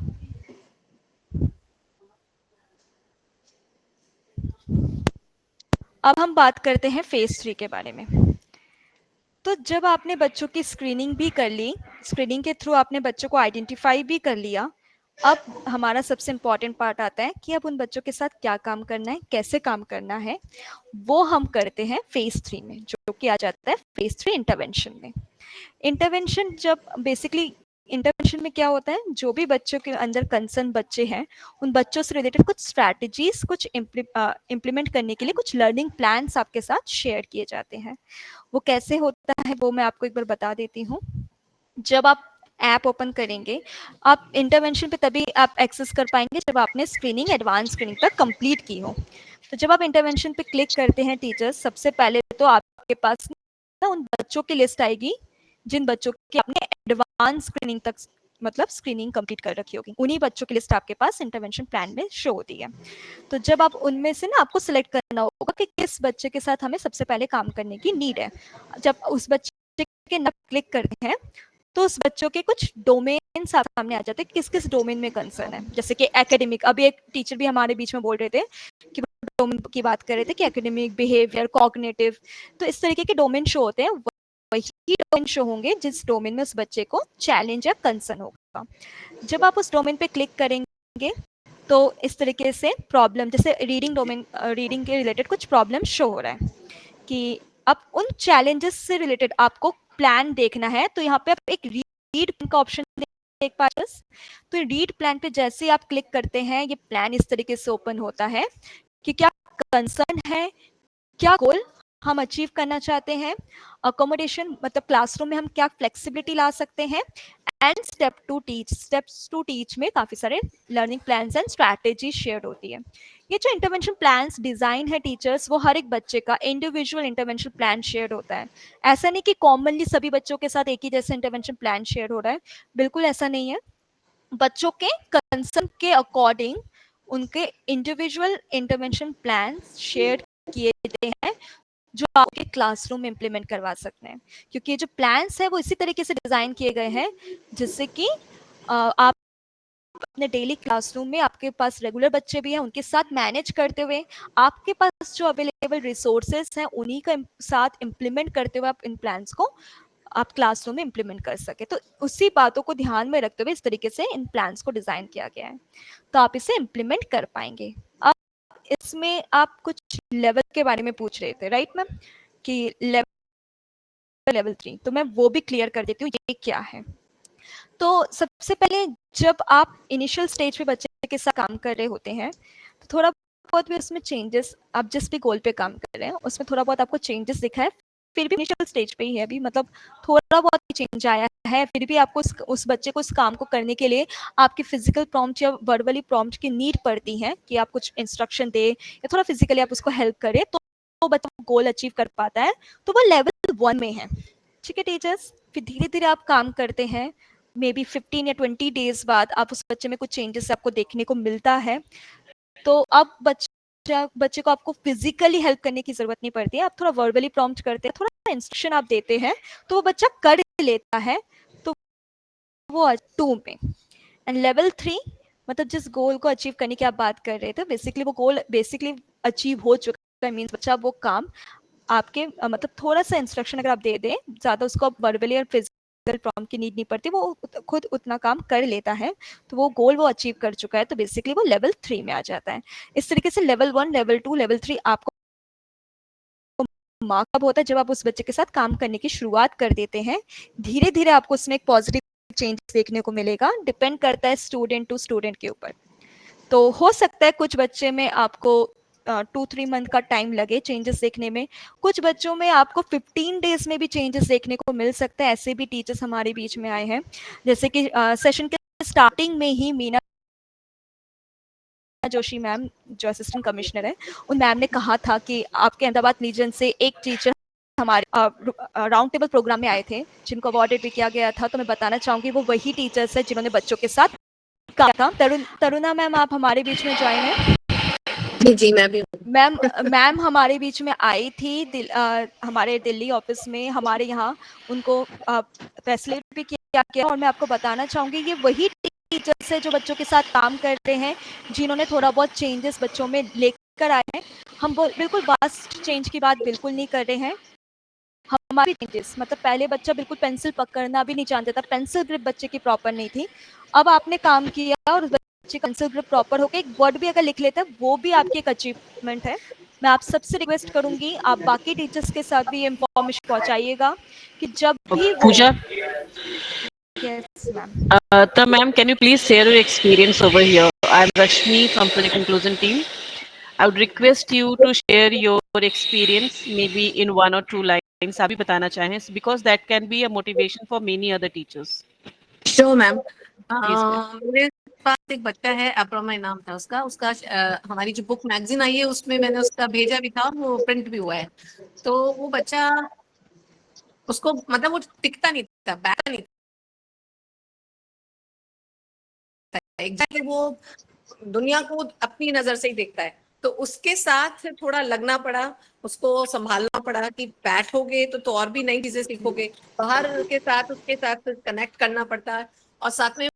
Speaker 1: अब हम बात करते हैं फेज 3 के बारे में। तो जब आपने बच्चों की स्क्रीनिंग भी कर ली, स्क्रीनिंग के थ्रू आपने बच्चों को आइडेंटिफाई भी कर लिया, अब हमारा सबसे इम्पॉर्टेंट पार्ट आता है कि अब उन बच्चों के साथ क्या काम करना है, कैसे काम करना है, वो हम करते हैं फेज 3 में, जो कि आ जाता है फेज 3 इंटरवेंशन में। इंटरवेंशन जब बेसिकली इंटरवेंशन में क्या होता है, जो भी बच्चों के अंदर कंसर्न बच्चे हैं उन बच्चों से रिलेटेड कुछ स्ट्रैटेजीज, कुछ इम्प्लीमेंट करने के लिए कुछ लर्निंग प्लान्स आपके साथ शेयर किए जाते हैं। वो कैसे होता है वो मैं आपको एक बार बता देती हूँ। जब आप ऐप ओपन करेंगे, आप इंटरवेंशन पे तभी आप एक्सेस कर पाएंगे जब आपने स्क्रीनिंग एडवांस स्क्रीनिंग तक कंप्लीट की हो। तो जब आप इंटरवेंशन पे क्लिक करते हैं टीचर्स, सबसे पहले तो आपके पास ना उन बच्चों की लिस्ट आएगी जिन बच्चों की आपने एडवांस स्क्रीनिंग तक मतलब स्क्रीनिंग कंप्लीट कर रखी होगी, उन्हीं बच्चों की लिस्ट आपके पास इंटरवेंशन प्लान में शो होती है। तो जब आप उनमें से ना आपको सिलेक्ट करना होगा कि किस बच्चे के साथ हमें सबसे पहले काम करने की नीड है। जब उस बच्चे के नाम क्लिक करते हैं तो उस बच्चों के कुछ डोमेन्स सामने आ जाते हैं, किस किस डोमेन में कंसर्न है। जैसे कि एकेडमिक, अभी एक टीचर भी हमारे बीच में बोल रहे थे कि डोमेन की बात कर रहे थे कि एकेडमिक, बिहेवियर, कॉग्निटिव, तो इस तरीके के डोमेन शो होते हैं। वही डोमेन शो होंगे जिस डोमेन में उस बच्चे को चैलेंज या कंसर्न होगा। जब आप उस डोमेन पे क्लिक करेंगे तो इस तरीके से प्रॉब्लम, जैसे रीडिंग के रिलेटेड कुछ प्रॉब्लम शो हो रहा है कि अब उन चैलेंजेस से रिलेटेड आपको प्लान देखना है, तो यहाँ पे आप एक रीड का ऑप्शन देख पा रहे हैं। तो रीड प्लान पे जैसे ही आप क्लिक करते हैं, ये प्लान इस तरीके से ओपन होता है कि क्या कंसर्न है, क्या गोल हम अचीव करना चाहते हैं, अकोमोडेशन मतलब क्लासरूम में हम क्या फ्लेक्सिबिलिटी ला सकते हैं, एंड स्टेप्स टू टीच में काफी सारे learning plans and strategy share होती है। ये जो इंटरवेंशन प्लान्स डिजाइन है टीचर्स, वो हर एक बच्चे का इंडिविजुअल इंटरवेंशन प्लान शेयर होता है। ऐसा नहीं कि कॉमनली सभी बच्चों के साथ एक ही जैसे इंटरवेंशन प्लान शेयर हो रहा है, बिल्कुल ऐसा नहीं है। बच्चों के कंसर्न के अकॉर्डिंग उनके इंडिविजुअल इंटरवेंशन प्लान शेयर किए गए हैं, जो आपके क्लासरूम में इम्प्लीमेंट करवा सकते हैं। क्योंकि ये जो प्लान्स है वो इसी तरीके से डिजाइन किए गए हैं जिससे कि आप अपने डेली क्लासरूम में, आपके पास रेगुलर बच्चे भी हैं, उनके साथ मैनेज करते हुए आपके पास जो अवेलेबल रिसोर्सेज हैं उन्हीं का साथ इम्प्लीमेंट करते हुए आप इन प्लान्स को आप क्लासरूम में इम्प्लीमेंट कर सके। तो उसी बातों को ध्यान में रखते हुए इस तरीके से इन प्लान्स को डिजाइन किया गया है, तो आप इसे इम्प्लीमेंट कर पाएंगे। अब इसमें आप कुछ लेवल के बारे में पूछ रहे थे, राइट मैम, कि लेवल 3, तो मैं वो भी क्लियर कर देती हूँ ये क्या है। तो सबसे पहले जब आप इनिशियल स्टेज पे बच्चे के साथ काम कर रहे होते हैं, तो थोड़ा बहुत भी उसमें चेंजेस, आप जिस भी गोल पे काम कर रहे हैं उसमें थोड़ा बहुत आपको चेंजेस दिखा है, फिर भी इनिशियल स्टेज पे ही है अभी, मतलब थोड़ा बहुत चेंज आया है, फिर भी आपको उस बच्चे को उस काम को करने के लिए आपकी फिजिकल प्रॉम्प्ट या वर्बली प्रॉम्प्ट की नीड पड़ती है कि आप कुछ इंस्ट्रक्शन दे या थोड़ा फिजिकली आप उसको हेल्प करें, तो बच्चा गोल अचीव कर पाता है, तो वो लेवल 1 में है। ठीक है टीचर्स, फिर धीरे धीरे आप काम करते हैं, मे बी 15 या 20 डेज बाद आप उस बच्चे में कुछ चेंजेस आपको देखने को मिलता है, तो अब बच्चे को आपको फिजिकली हेल्प करने की जरूरत नहीं पड़ती है, आप थोड़ा वर्बली प्रॉम्प्ट करते हैं, थोड़ा इंस्ट्रक्शन आप देते हैं, तो वो बच्चा कर लेता है, तो वो 2 में। एंड लेवल 3 मतलब जिस गोल को अचीव करने की आप बात कर रहे थे, बेसिकली वो गोल बेसिकली अचीव हो चुका है, मीन्स बच्चा वो काम आपके मतलब थोड़ा सा इंस्ट्रक्शन अगर आप दे दें, ज्यादा उसको वर्बली और फिजिकल प्रॉम्प्ट की नीड नहीं पड़ती, वो खुद उतना काम कर लेता है, तो वो गोल वो अचीव कर चुका है, तो बेसिकली वो लेवल 3 में आ जाता है। इस तरीके से लेवल 1, लेवल 2, लेवल 3 आपको मार्क अप होता है जब आप उस बच्चे के साथ काम करने की शुरुआत कर देते हैं। धीरे धीरे आपको उसमें एक पॉजिटिव चेंज देखने को मिलेगा, डिपेंड करता है स्टूडेंट टू स्टूडेंट के ऊपर। तो हो सकता है कुछ बच्चे में आपको 2-3 मंथ का टाइम लगे चेंजेस देखने में, कुछ बच्चों में आपको 15 डेज में भी चेंजेस देखने को मिल सकता है। ऐसे भी टीचर्स हमारे बीच में आए हैं, जैसे कि सेशन के स्टार्टिंग में ही मीना जोशी मैम जो असिस्टेंट कमिश्नर है, उन मैम ने कहा था कि आपके अहमदाबाद रीजन से एक टीचर हमारे राउंड टेबल प्रोग्राम में आए थे, जिनको अवॉर्डेड भी किया गया था। तो मैं बताना चाहूंगी वो वही टीचर्स है जिन्होंने बच्चों के साथ कहा था। तरुणा मैम आप हमारे बीच में ज्वाइन है?
Speaker 16: जी मैं भी
Speaker 1: मैम हमारे बीच में आई थी हमारे दिल्ली ऑफिस में, हमारे यहाँ उनको फैसिलिटेट भी किया गया, और मैं आपको बताना चाहूंगी ये वही टीचर्स है जो बच्चों के साथ काम करते हैं, जिन्होंने थोड़ा बहुत चेंजेस बच्चों में लेकर आए हैं। हम बिल्कुल वास्ट चेंज की बात बिल्कुल नहीं कर रहे हैं। हमारी चेंजेस मतलब पहले बच्चा बिल्कुल पेंसिल पकड़ना भी नहीं जानता था, पेंसिल ग्रिप बच्चे की प्रॉपर नहीं थी, अब आपने काम किया और बच्चे का पेंसिल ग्रिप प्रॉपर होकर एक वर्ड भी अगर लिख लेता है, वो भी आपकी एक अचीवमेंट है। मैं आप सबसे रिक्वेस्ट करूंगी आप बाकी टीचर्स के साथ भी ये इंफॉर्मेशन पहुंचाइएगा कि जब भी
Speaker 17: पूजा,
Speaker 1: yes, ma'am.
Speaker 17: ma'am, can you please share your experience over here? I'm Rashmi from Project Inclusion team. I would request you to share your experience, maybe in 1 or 2 lines. आप भी बताना चाहें, because that can be a motivation for many other teachers.
Speaker 16: Sure, ma'am. मेरे पास एक बच्चा है, अप्रमा नाम था उसका हमारी जो बुक मैगजीन आई है उसमें मैंने उसका भेजा भी था, वो प्रिंट भी हुआ है। तो वो बच्चा उसको मतलब वो टिकता नहीं था, बैठता नहीं था, एग्जैक्टली वो दुनिया को अपनी नजर से ही देखता है। तो उसके साथ थोड़ा लगना पड़ा, उसको संभालना पड़ा कि बैठोगे तो और भी नई चीजें सीखोगे, बाहर के साथ उसके साथ कनेक्ट करना पड़ता है। और साथ में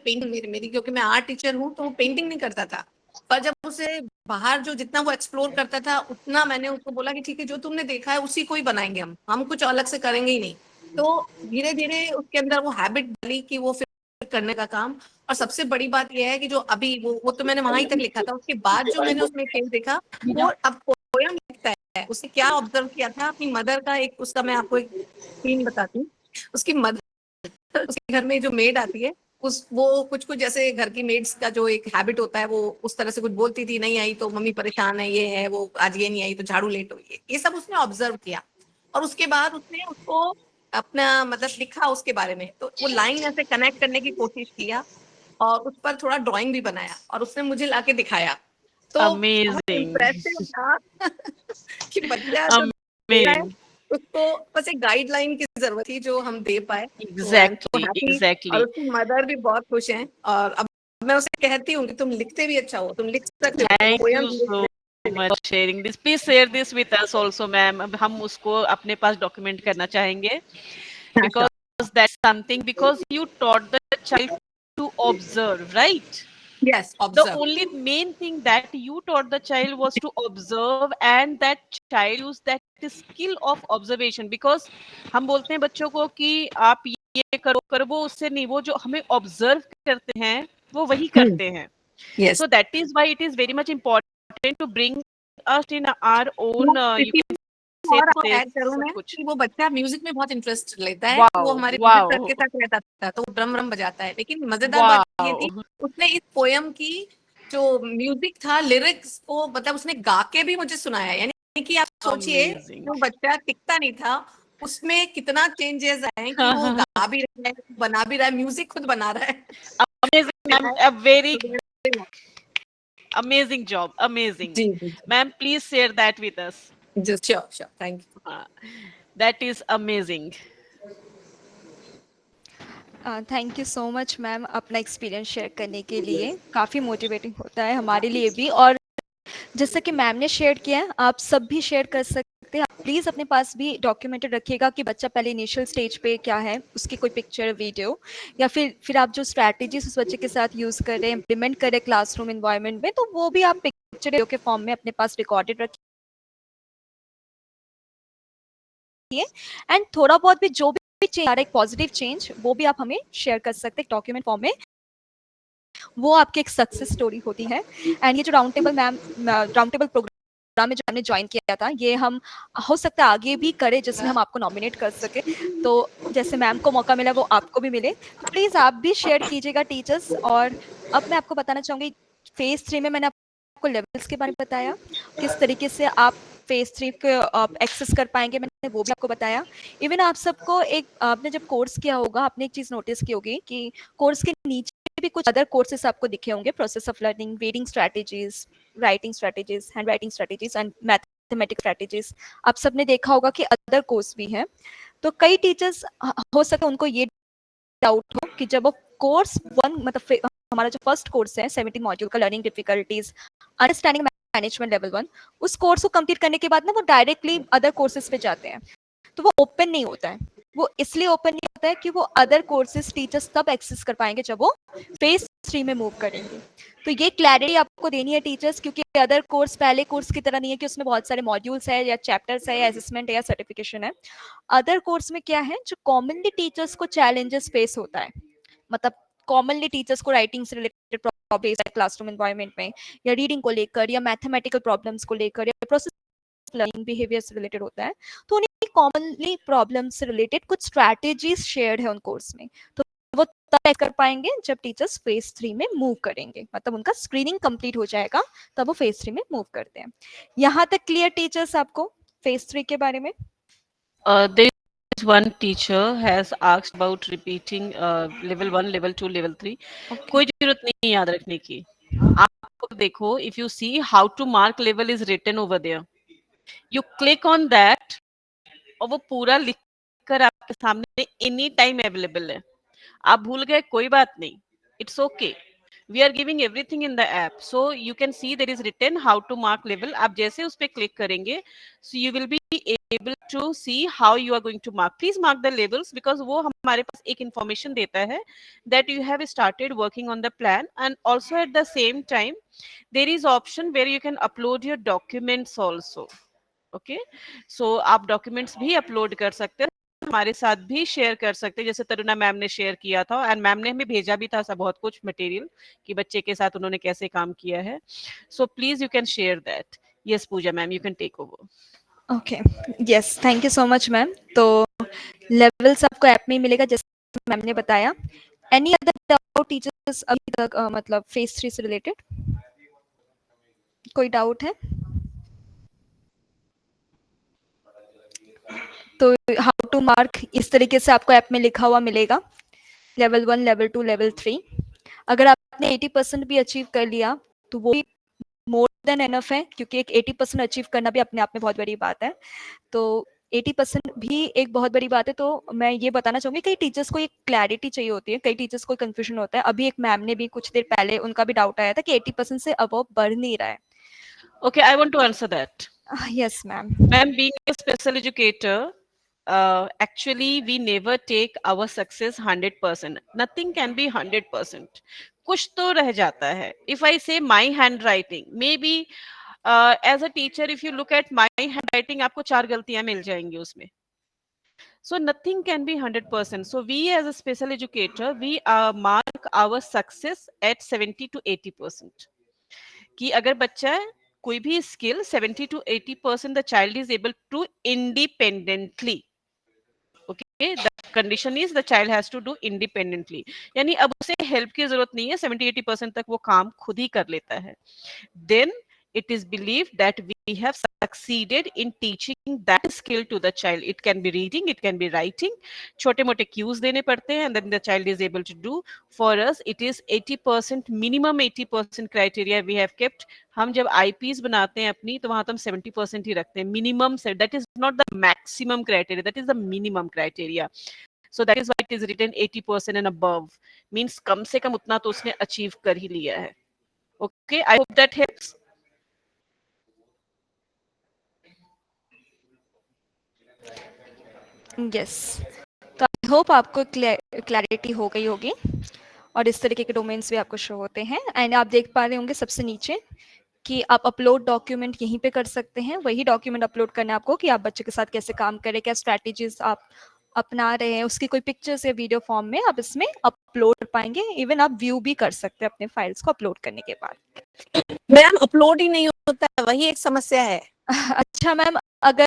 Speaker 16: पेंटिंग मेरी क्योंकि मैं आर्ट टीचर हूँ तो वो पेंटिंग नहीं करता था, पर जब उसे बाहर जो जितना वो एक्सप्लोर करता था उतना मैंने उसको बोला कि ठीक है जो तुमने देखा है उसी को ही बनाएंगे, हम कुछ अलग से करेंगे ही नहीं। तो धीरे धीरे उसके अंदर वो हैबिट डाली कि वो फिर करने का काम। और सबसे बड़ी बात यह है कि जो अभी वो तो मैंने वहां ही तक लिखा था, उसके बाद जो मैंने उसमें केस देखा, वो अब पोयम लिखता है। उसने क्या ऑब्जर्व किया था अपनी मदर का, एक उसका मैं आपको एक सीन बताती हूँ। उसकी मदर, उसके घर में जो मेड आती है, वो कुछ जैसे घर की मेड्स का जो एक हैबिट होता है, वो उस तरह से कुछ बोलती थी, नहीं आई तो मम्मी परेशान है, ये है वो, आज ये नहीं आई तो झाड़ू लेट हुई है, ये सब उसने ऑब्जर्व किया। और उसके बाद उसने उसको अपना मतलब लिखा उसके बारे में, तो वो लाइन ऐसे कनेक्ट करने की कोशिश किया और उस पर थोड़ा ड्राइंग भी बनाया और उसने मुझे लाके दिखाया। तो बहुत
Speaker 17: अमेजिंग।
Speaker 16: इम्प्रेसिव था कि बच्चा जो है,
Speaker 17: अमेजिंग।
Speaker 16: उसको बस एक गाइडलाइन की जरूरत थी जो हम दे पाए। तो I am so
Speaker 17: exactly
Speaker 16: happy. और
Speaker 17: एग्जैक्टली।
Speaker 16: उसकी मदर भी बहुत खुश हैं। और अब मैं उसे कहती हूँ कि तुम लिखते भी अच्छा हो, तुम लिख सकते हो
Speaker 17: thank
Speaker 16: poem.
Speaker 17: You so much sharing this. Please share this with us also ma'am. अब हम उसको अपने पास डॉक्यूमेंट करना चाहेंगे, because that's something, because you taught the child to observe, right?
Speaker 16: Yes,
Speaker 17: The
Speaker 16: observe.
Speaker 17: only main thing that you taught the child was to observe, and that child used that skill of observation, because हम बोलते हैं बच्चों को कि आप ये करो करो, वो उससे नहीं, वो जो हमें ऑब्जर्व करते हैं वो वही करते हैं।
Speaker 16: Yes.
Speaker 17: So that is why it is very much important to bring us in our own you can say
Speaker 16: और आपको ऐड
Speaker 17: this
Speaker 16: करूं मैं
Speaker 17: कुछ।
Speaker 16: कि वो बच्चा म्यूजिक में बहुत इंटरेस्ट लेता है।
Speaker 17: Wow,
Speaker 16: वो हमारे
Speaker 17: wow.
Speaker 16: म्यूजिक सर के साथ रहता था, तो वो ड्रम व्रम बजाता है। लेकिन मजेदार बात ये थी, उसने इस पोयम की जो म्यूजिक था, लिरिक्स को मतलब उसने गा के भी मुझे सुनाया। यानी कि आप सोचिए, जो बच्चा टिकता नहीं था, उसमें कितना चेंजेस आए कि वो गा भी रहा है, बना भी रहा है, म्यूजिक खुद बना रहा है।
Speaker 17: Amazing, ma'am. A very amazing job. Amazing. Ma'am, please share that with us.
Speaker 16: Just sure. Thank you.
Speaker 17: That is amazing.
Speaker 1: Thank you so much ma'am अपना एक्सपीरियंस शेयर करने के लिए। काफ़ी मोटिवेटिंग होता है हमारे लिए भी, और जैसा कि मैम ने शेयर किया है, आप सब भी शेयर कर सकते हैं। आप प्लीज़ अपने पास भी डॉक्यूमेंटेड रखिएगा कि बच्चा पहले इनिशियल स्टेज पे क्या है, उसकी कोई पिक्चर, वीडियो, या फिर आप जो स्ट्रैटेजीज उस बच्चे के साथ यूज़ कर रहे हैं, इम्प्लीमेंट कर रहे हैं क्लासरूम इन्वायरमेंट में, तो वो भी आप पिक्चर के फॉर्म में अपने पास रिकॉर्डेड रखिए। एंड थोड़ा बहुत भी जो भी चेंज आ रहा है, एक पॉजिटिव चेंज, वो भी आप हमें शेयर कर सकते हैं डॉक्यूमेंट फॉर्म में। वो आपकी एक सक्सेस स्टोरी होती है। एंड ये जो राउंड टेबल प्रोग्राम में जो हमने ज्वाइन किया था, ये हम हो सकता है आगे भी करें, जिसमें हम आपको नॉमिनेट कर सके। तो जैसे मैम को मौका मिला, वो आपको भी मिले। प्लीज़ आप भी शेयर कीजिएगा टीचर्स। और अब मैं आपको बताना चाहूँगी, फेज 3 में मैंने आपको लेवल्स के बारे में बताया, किस तरीके से आप फेज 3 को एक्सेस कर पाएंगे, मैंने वो भी आपको बताया। इवन आप सबको आपने जब कोर्स किया होगा, आपने एक चीज़ नोटिस की होगी कि कोर्स के नीचे भी कुछ अदर कोर्सेस आपको दिखे होंगे, process of learning, reading strategies, writing strategies, hand writing strategies and mathematics strategies. आप सबने देखा होगा कि अदर कोर्स भी हैं। तो कई टीचर्स हो सकता है उनको ये डाउट हो कि जब वो कोर्स 1 मतलब हमारा जो फर्स्ट कोर्स है 17 मॉड्यूल का, learning difficulties understanding management level 1, उस कोर्स को कंप्लीट करने के बाद ना वो डायरेक्टली अदर कोर्सेज पे जाते हैं, तो वो ओपन नहीं होता है। वो इसलिए ओपन नहीं होता है कि वो अदर कोर्सेज टीचर्स तब एक्सेस कर पाएंगे जब वो फेज 3 में मूव करेंगे। तो ये क्लैरिटी आपको देनी है टीचर्स, क्योंकि अदर कोर्स पहले कोर्स की तरह नहीं है कि उसमें बहुत सारे मॉड्यूल्स है या चैप्टर्स है या असेसमेंट है या सर्टिफिकेशन है। अदर कोर्स में क्या है, जो कॉमनली टीचर्स को चैलेंजेस फेस होता है, मतलब कॉमनली टीचर्स को राइटिंग से रिलेटेड प्रॉब्लम्स है क्लासरूम एनवायरनमेंट में, या रीडिंग को लेकर, या मैथमेटिकल प्रॉब्लम्स को लेकर, या प्रोसेस लर्निंग बिहेवियर से रिलेटेड होता है, तो उन्हें कॉमनली प्रॉब्लम से रिलेटेड कुछ स्ट्रैटेजीज शेयर्ड है उन कोर्स में। तो वो तब कर पाएंगे जब टीचर्स फेज 3 में मूव करेंगे, मतलब उनका स्क्रीनिंग कंप्लीट हो जाएगा, तब वो फेज 3 में मूव करते हैं। यहाँ तक क्लियर टीचर्स आपको फेज 3 के बारे में?
Speaker 17: There is one teacher has asked about repeating level 1, level 2, level 3. कोई जरूरत नहीं याद रखने की। आप देखो, if you see how to mark level is written over there. You click on that और वो पूरा लिख कर आपके सामने एनी टाइम अवेलेबल है। आप भूल गए, कोई बात नहीं, it's okay. We are giving everything in the app, so you can see there is written how to mark level. आप जैसे उस पर क्लिक करेंगे, so you will be able to see how you are going to mark. Please mark the levels, because वो हमारे पास एक information देता है that you have started working on the plan. And also at the same time there is option where you can upload your documents also. Okay, so आप documents भी upload कर सकते हैं। हमारे साथ भी शेयर कर सकते हैं, जैसे तरुणा मैम ने शेयर किया था एंड मैम ने हमें भेजा भी था बहुत कुछ मटेरियल कि बच्चे के साथ उन्होंने कैसे काम किया है. So please you can share that. Yes Pooja ma'am, you can take over.
Speaker 1: Okay, yes, thank you so much ma'am. तो लेवल्स आपको ऐप में ही मिलेगा जैसे मैम ने बताया. एनी अदर डाउट टीचर्स अभी तक मतलब फेज 3 से रिलेटेड कोई डाउट है? तो हाउ टू मार्क इस तरीके से आपको ऐप में लिखा हुआ मिलेगा, लेवल 1, लेवल 2, लेवल 3. अगर आपने 80% भी अचीव कर लिया तो वो भी मोर देन एनफ है, क्योंकि एक 80% अचीव करना भी अपने आप में बहुत बड़ी बात है. तो 80% भी एक बहुत बड़ी बात है. तो मैं ये बताना चाहूंगी, कई टीचर्स को एक क्लैरिटी चाहिए होती है, कई टीचर्स को कंफ्यूजन होता है. अभी एक मैम ने भी कुछ देर पहले उनका भी डाउट आया था कि 80% से अबव बढ़ नहीं रहा है.
Speaker 17: Okay, I want to answer that.
Speaker 1: Yes, ma'am.
Speaker 17: Ma'am, being a special educator, actually we never take our success 100%. Nothing can be 100%. कुछ तो रह जाता है. If I say my handwriting, maybe as a teacher, if you look at my handwriting, आपको 4 गलतियां मिल जाएंगी उसमें. So nothing can be 100%. So we as a special educator, we mark our success at 70 to 80%. कि अगर बच्चा कोई भी skill 70 to 80% the child is able to independently. Okay, the condition is the child has to do independently. यानी अब उसे help की जरूरत नहीं है, 70-80% तक वो काम खुद ही कर लेता है. Then it is believed that we have succeeded in teaching that skill to the child. It can be reading, it can be writing. छोटे मोटे cues देने पड़ते हैं and then the child is able to do. For us, it is 80%, minimum 80% criteria we have kept. हम जब IPs बनाते हैं अपनी तो वहां तो हम 70% ही रखते हैं minimum. That is not the maximum criteria, that is the minimum criteria. So that is why it is written 80% and above. Means कम से कम उतना तो उसने achieve कर ही लिया है. Okay, I hope that helps.
Speaker 1: Yes, तो आई होप आपको clarity हो गई होगी और इस तरीके के डोमेन्स भी आपको शो होते हैं. एंड आप देख पा रहे होंगे सबसे नीचे कि आप अपलोड डॉक्यूमेंट यहीं पे कर सकते हैं. वही डॉक्यूमेंट अपलोड करना है आपको कि आप बच्चे के साथ कैसे काम करें, क्या स्ट्रैटेजीज आप अपना रहे हैं, उसकी कोई पिक्चर्स या वीडियो फॉर्म में आप इसमें अपलोड कर पाएंगे. इवन आप व्यू भी कर सकते हैं अपने फाइल्स को अपलोड करने के बाद.
Speaker 16: मैम अपलोड ही नहीं होता है, वही एक समस्या है.
Speaker 1: अच्छा मैम, अगर